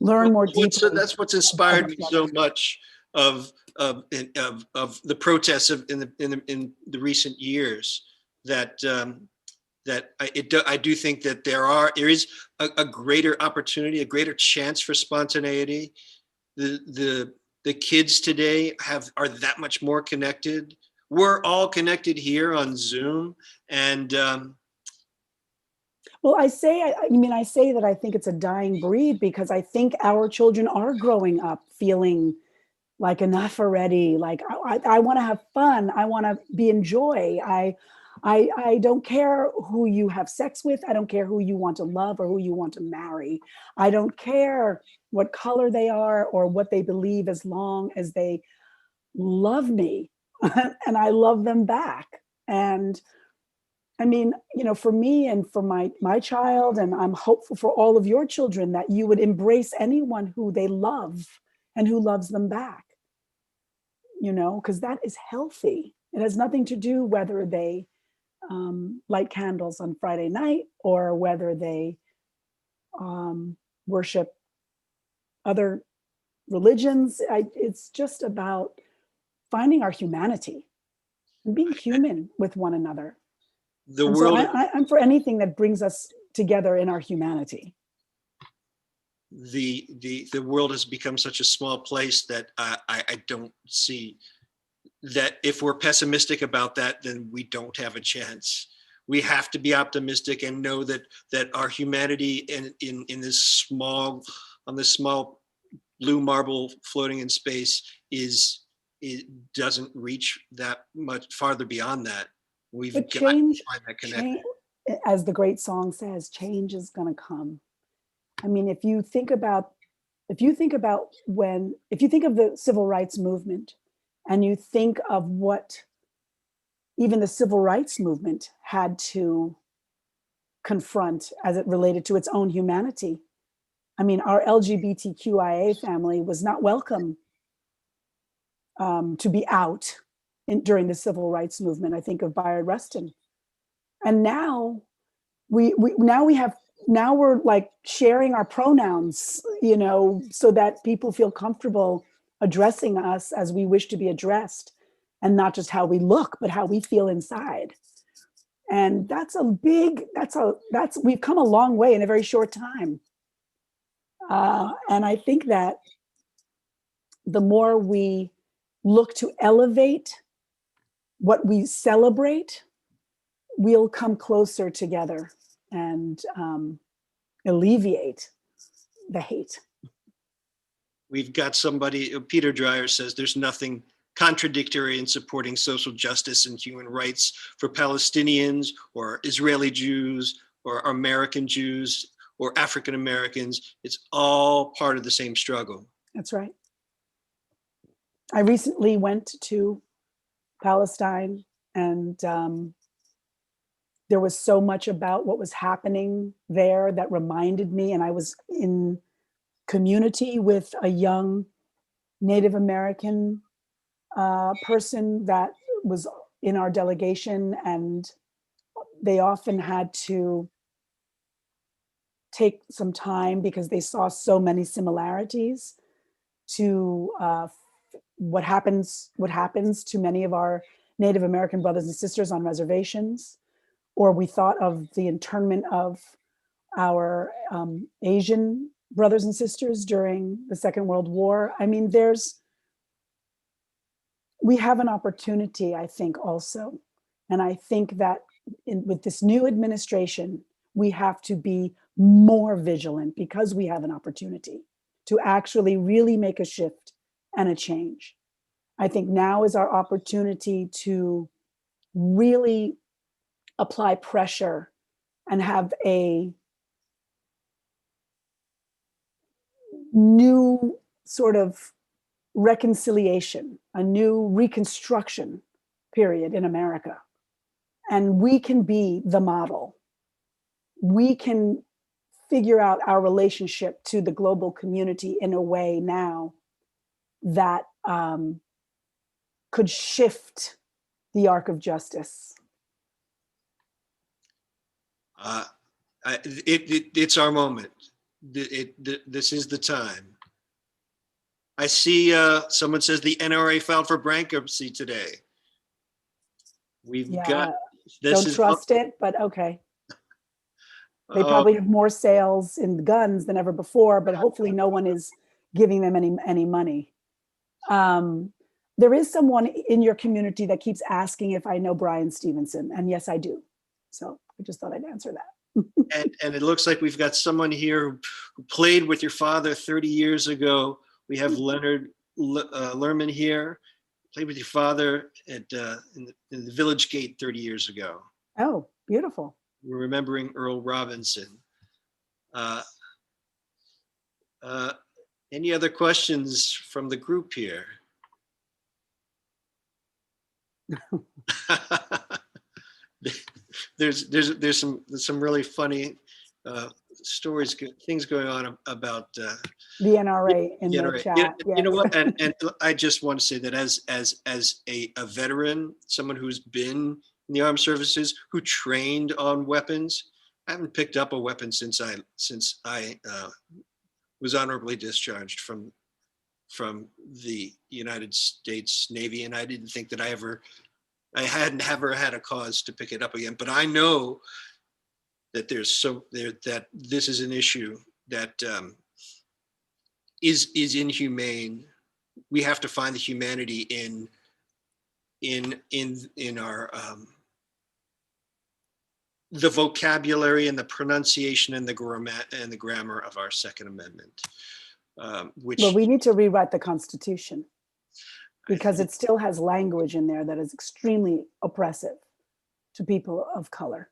learn more deeply. That's what's inspired me so much of the protests in the recent years. I do think that there is a greater opportunity, a greater chance for spontaneity. The kids today are that much more connected. We're all connected here on Zoom, and well, I say that I think it's a dying breed, because I think our children are growing up feeling like enough already. Like I want to have fun. I want to be in joy. I don't care who you have sex with. I don't care who you want to love or who you want to marry. I don't care what color they are or what they believe, as long as they love me and I love them back. And I mean, for me and for my child, and I'm hopeful for all of your children, that you would embrace anyone who they love and who loves them back, because that is healthy. It has nothing to do whether they light candles on Friday night or whether they worship other religions. It's just about finding our humanity and being human with one another. I'm for anything that brings us together in our humanity. The world has become such a small place that I don't see that if we're pessimistic about that, then we don't have a chance. We have to be optimistic and know that our humanity in this small blue marble floating in space it doesn't reach that much farther beyond that. We've got to find that connection. As the great song says, change is going to come. I mean, if you think of the civil rights movement, and you think of what even the civil rights movement had to confront as it related to its own humanity, I mean, our LGBTQIA family was not welcome to be out during the civil rights movement. I think of Bayard Rustin. And now now we're like sharing our pronouns, you know, so that people feel comfortable addressing us as we wish to be addressed, and not just how we look, but how we feel inside. And we've come a long way in a very short time. And I think that the more we look to elevate what we celebrate, we'll come closer together and alleviate the hate. We've got somebody, Peter Dreyer says, there's nothing contradictory in supporting social justice and human rights for Palestinians or Israeli Jews or American Jews or African Americans. It's all part of the same struggle. That's right. I recently went to Palestine, and there was so much about what was happening there that reminded me, and I was in community with a young Native American person that was in our delegation, and they often had to take some time because they saw so many similarities to what happens to many of our Native American brothers and sisters on reservations, or we thought of the internment of our Asian brothers and sisters during the Second World War. I mean, we have an opportunity, I think, also. And I think that with this new administration, we have to be more vigilant because we have an opportunity to actually really make a shift and a change. I think now is our opportunity to really apply pressure and have a new sort of reconciliation, a new reconstruction period in America. And we can be the model. We can figure out our relationship to the global community in a way now that could shift the arc of justice. It's our moment. This is the time. I see someone says the NRA filed for bankruptcy today. We've got this. Don't trust it, but okay. They probably have more sales in guns than ever before, but hopefully no one is giving them any money. There is someone in your community that keeps asking if I know Brian Stevenson, and yes, I do. So I just thought I'd answer that. and it looks like we've got someone here who played with your father 30 years ago. We have Leonard Lerman here, played with your father in the Village Gate 30 years ago. Oh, beautiful. We're remembering Earl Robinson. Any other questions from the group here? There's some really funny stories, things going on about the NRA in the chat. Yes. You know what? And I just want to say that as a veteran, someone who's been in the armed services, who trained on weapons, I haven't picked up a weapon since I was honorably discharged from the United States Navy, and I didn't think that I hadn't ever had a cause to pick it up again. But I know that that this is an issue that is inhumane. We have to find the humanity in our the vocabulary and the pronunciation and the grammar of our Second Amendment. Well, we need to rewrite the Constitution because it still has language in there that is extremely oppressive to people of color,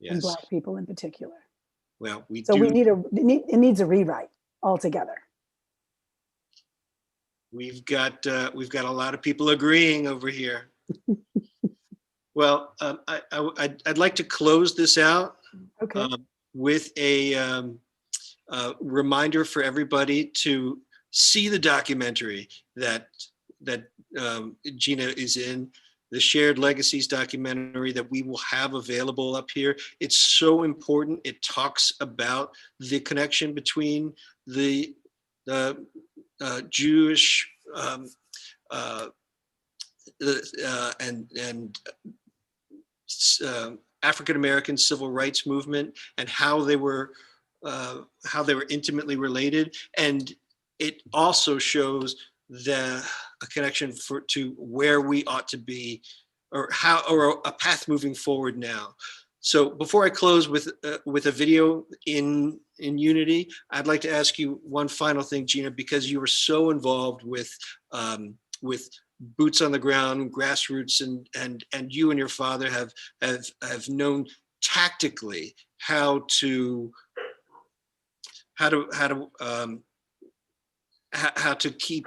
and Black people in particular. Well, it needs a rewrite altogether. We've got a lot of people agreeing over here. Well, I'd like to close this out with a reminder for everybody to see the documentary that Gina is in, the Shared Legacies documentary that we will have available up here. It's so important. It talks about the connection between the Jewish and African-American civil rights movement and how they were intimately related. And it also shows a connection to where we ought to be, or a path moving forward now. So before I close with a video in Unity, I'd like to ask you one final thing, Gina, because you were so involved with boots on the ground, grassroots, and you and your father have known tactically how to keep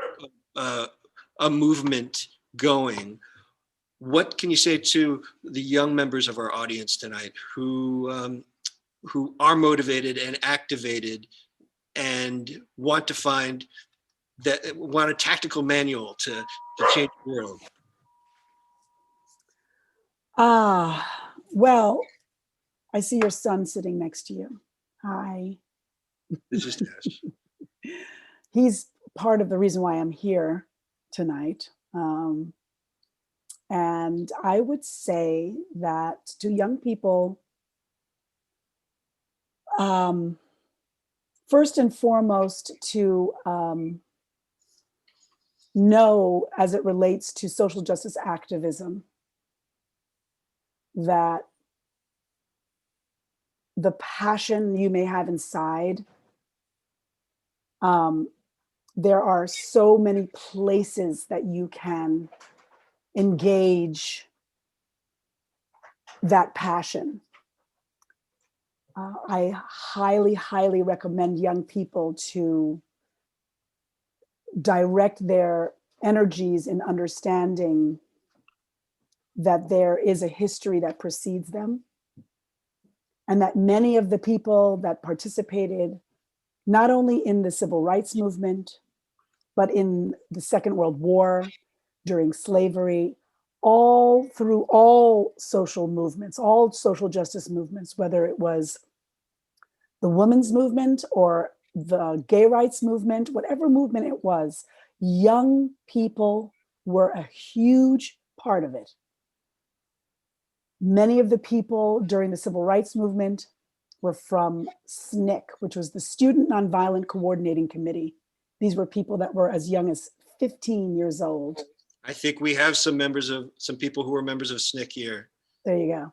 a movement going. What can you say to the young members of our audience tonight who are motivated and activated and want a tactical manual to change the world? Well, I see your son sitting next to you. Hi. This is Tess. He's part of the reason why I'm here tonight. And I would say that to young people, first and foremost, to know, as it relates to social justice activism, that the passion you may have inside, there are so many places that you can engage that passion. I highly, highly recommend young people to direct their energies in understanding that there is a history that precedes them, and that many of the people that participated not only in the civil rights movement, but in the Second World War, during slavery, all through all social movements, all social justice movements, whether it was the women's movement or the gay rights movement, whatever movement it was, young people were a huge part of it. Many of the people during the civil rights movement were from SNCC, which was the Student Nonviolent Coordinating Committee. These were people that were as young as 15 years old. I think we have some people who are members of SNCC here. There you go.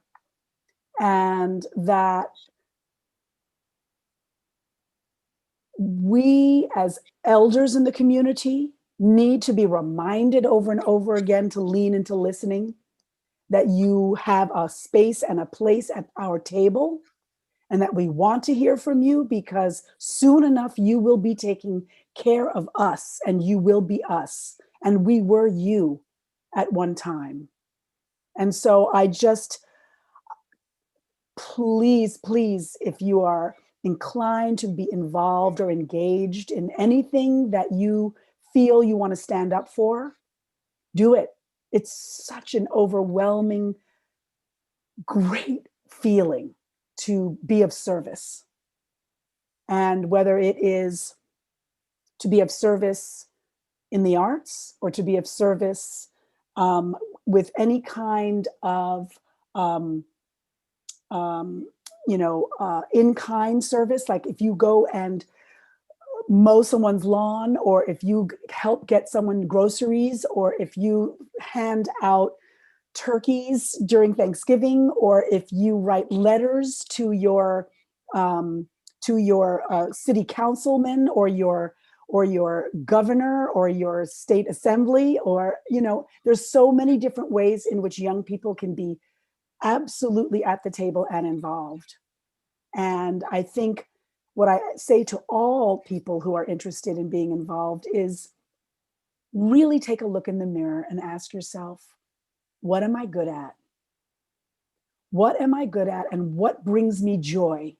And that we as elders in the community need to be reminded over and over again to lean into listening, that you have a space and a place at our table, and that we want to hear from you, because soon enough you will be taking care of us, and you will be us, and we were you at one time. And so I just, please, if you are inclined to be involved or engaged in anything that you feel you want to stand up for, do it. It's such an overwhelming, great feeling to be of service. And whether it is to be of service in the arts or to be of service with any kind of in-kind service, like if you go and mow someone's lawn, or if you help get someone groceries, or if you hand out turkeys during Thanksgiving, or if you write letters to your city councilman, or your governor, or your state assembly, or there's so many different ways in which young people can be absolutely at the table and involved. And I think what I say to all people who are interested in being involved is really take a look in the mirror and ask yourself, what am I good at? What am I good at, and what brings me joy?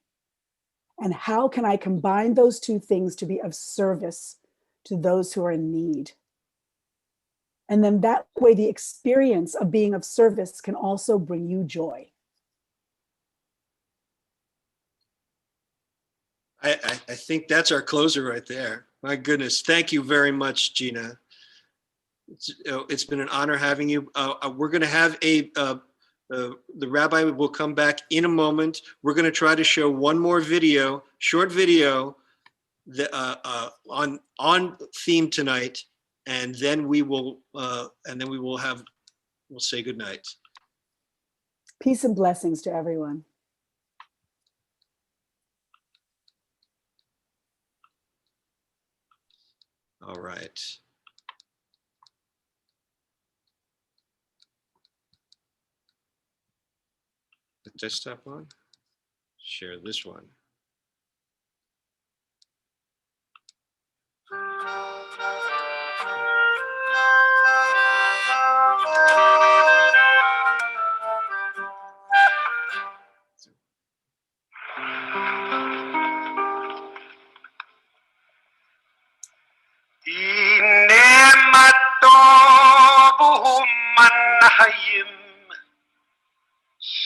And how can I combine those two things to be of service to those who are in need? And then that way, the experience of being of service can also bring you joy. I think that's our closer right there. My goodness. Thank you very much, Gina. It's been an honor having you. We're going to have the rabbi will come back in a moment. We're going to try to show one more video, short video, on theme tonight, and then we'll say goodnight. Peace and blessings to everyone. All right. The desktop on? Share this one.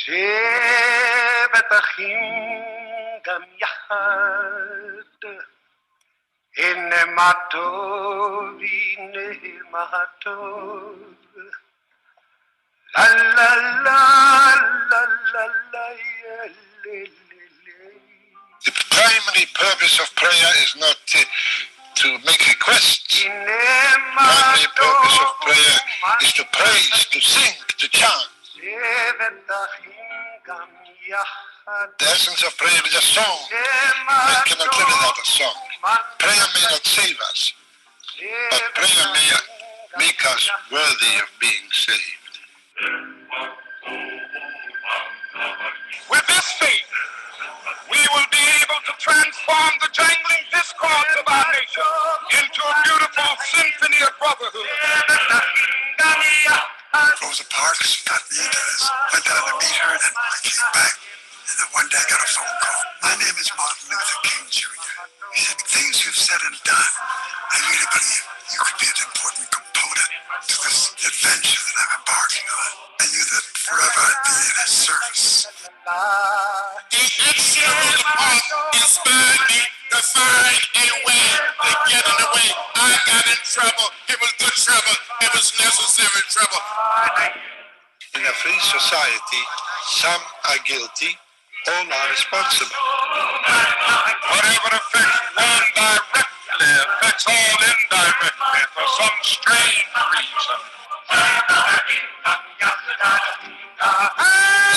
שבט אחים גם יחד, הנה מה טוב, הנה מה טוב, לה לה לה לה לה לה. The primary purpose of prayer is not to make requests. The primary purpose of prayer is to praise, to sing, to chant. The essence of prayer is a song. Man cannot live without a song. Prayer may not save us, but prayer may make us worthy of being saved. With this faith, we will be able to transform the jangling discords of our nation into a beautiful symphony of brotherhood. Rosa Parks got me into this, went down to meet her, and then I came back. And then one day I got a phone call. My name is Martin Luther King Jr. He said, the things you've said and done, I really believe you could be an important component to this adventure that I'm embarking on. I knew that forever I'd be in his service. The action of the heart inspired me to find a way to get in the way. I got in trouble. It was good trouble. It was necessary trouble. In a free society, some are guilty, all are responsible. Whatever affects one directly affects all indirectly for some strange reason.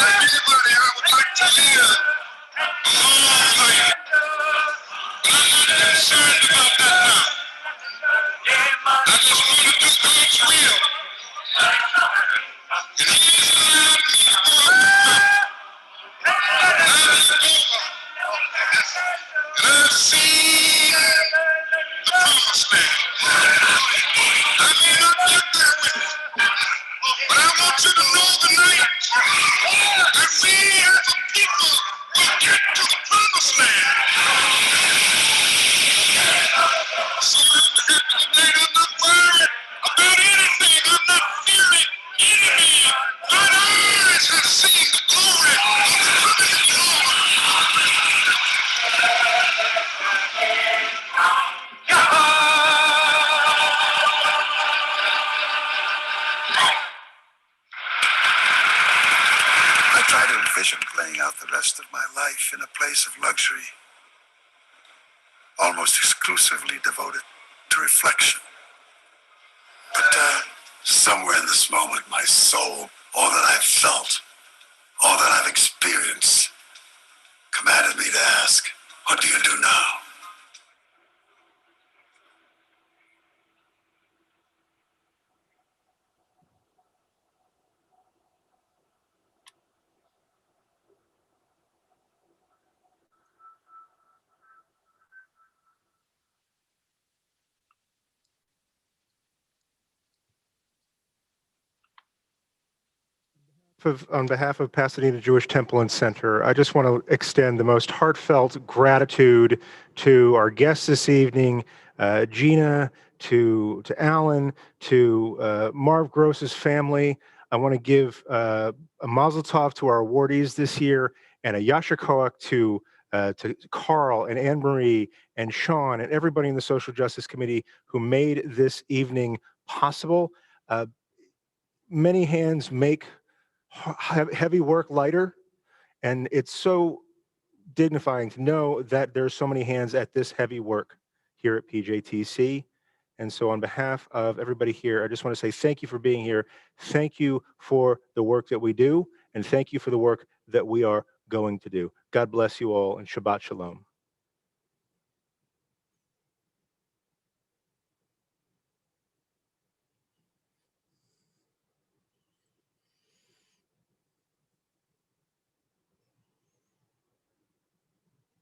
Everybody, I would like to live a long life. But I'm not concerned about that now. I just want to do God's will. And He's allowed me to go and I've seen the promised land. I may not get there with it, but I want you to know tonight that we as a people will get to the promised land. So I'm happy tonight. I'm not worried about anything. I'm not fearing anything. My eyes have seen the glory of the coming Lord. I try to envision playing out the rest of my life in a place of luxury, almost exclusively devoted to reflection. But somewhere in this moment, my soul, all that I've felt, all that I've experienced, commanded me to ask, what do you do now? of Pasadena Jewish Temple and Center, I just want to extend the most heartfelt gratitude to our guests this evening, Gina, to Alan, to Marv Gross's family. I want to give a mazel tov to our awardees this year, and a yasher koach to Carl and Anne Marie and Sean and everybody in the Social Justice Committee who made this evening possible. Many hands make heavy work lighter, and it's so dignifying to know that there's so many hands at this heavy work here at PJTC. And so on behalf of everybody here, I just want to say thank you for being here. Thank you for the work that we do, and thank you for the work that we are going to do. God bless you all, and Shabbat Shalom.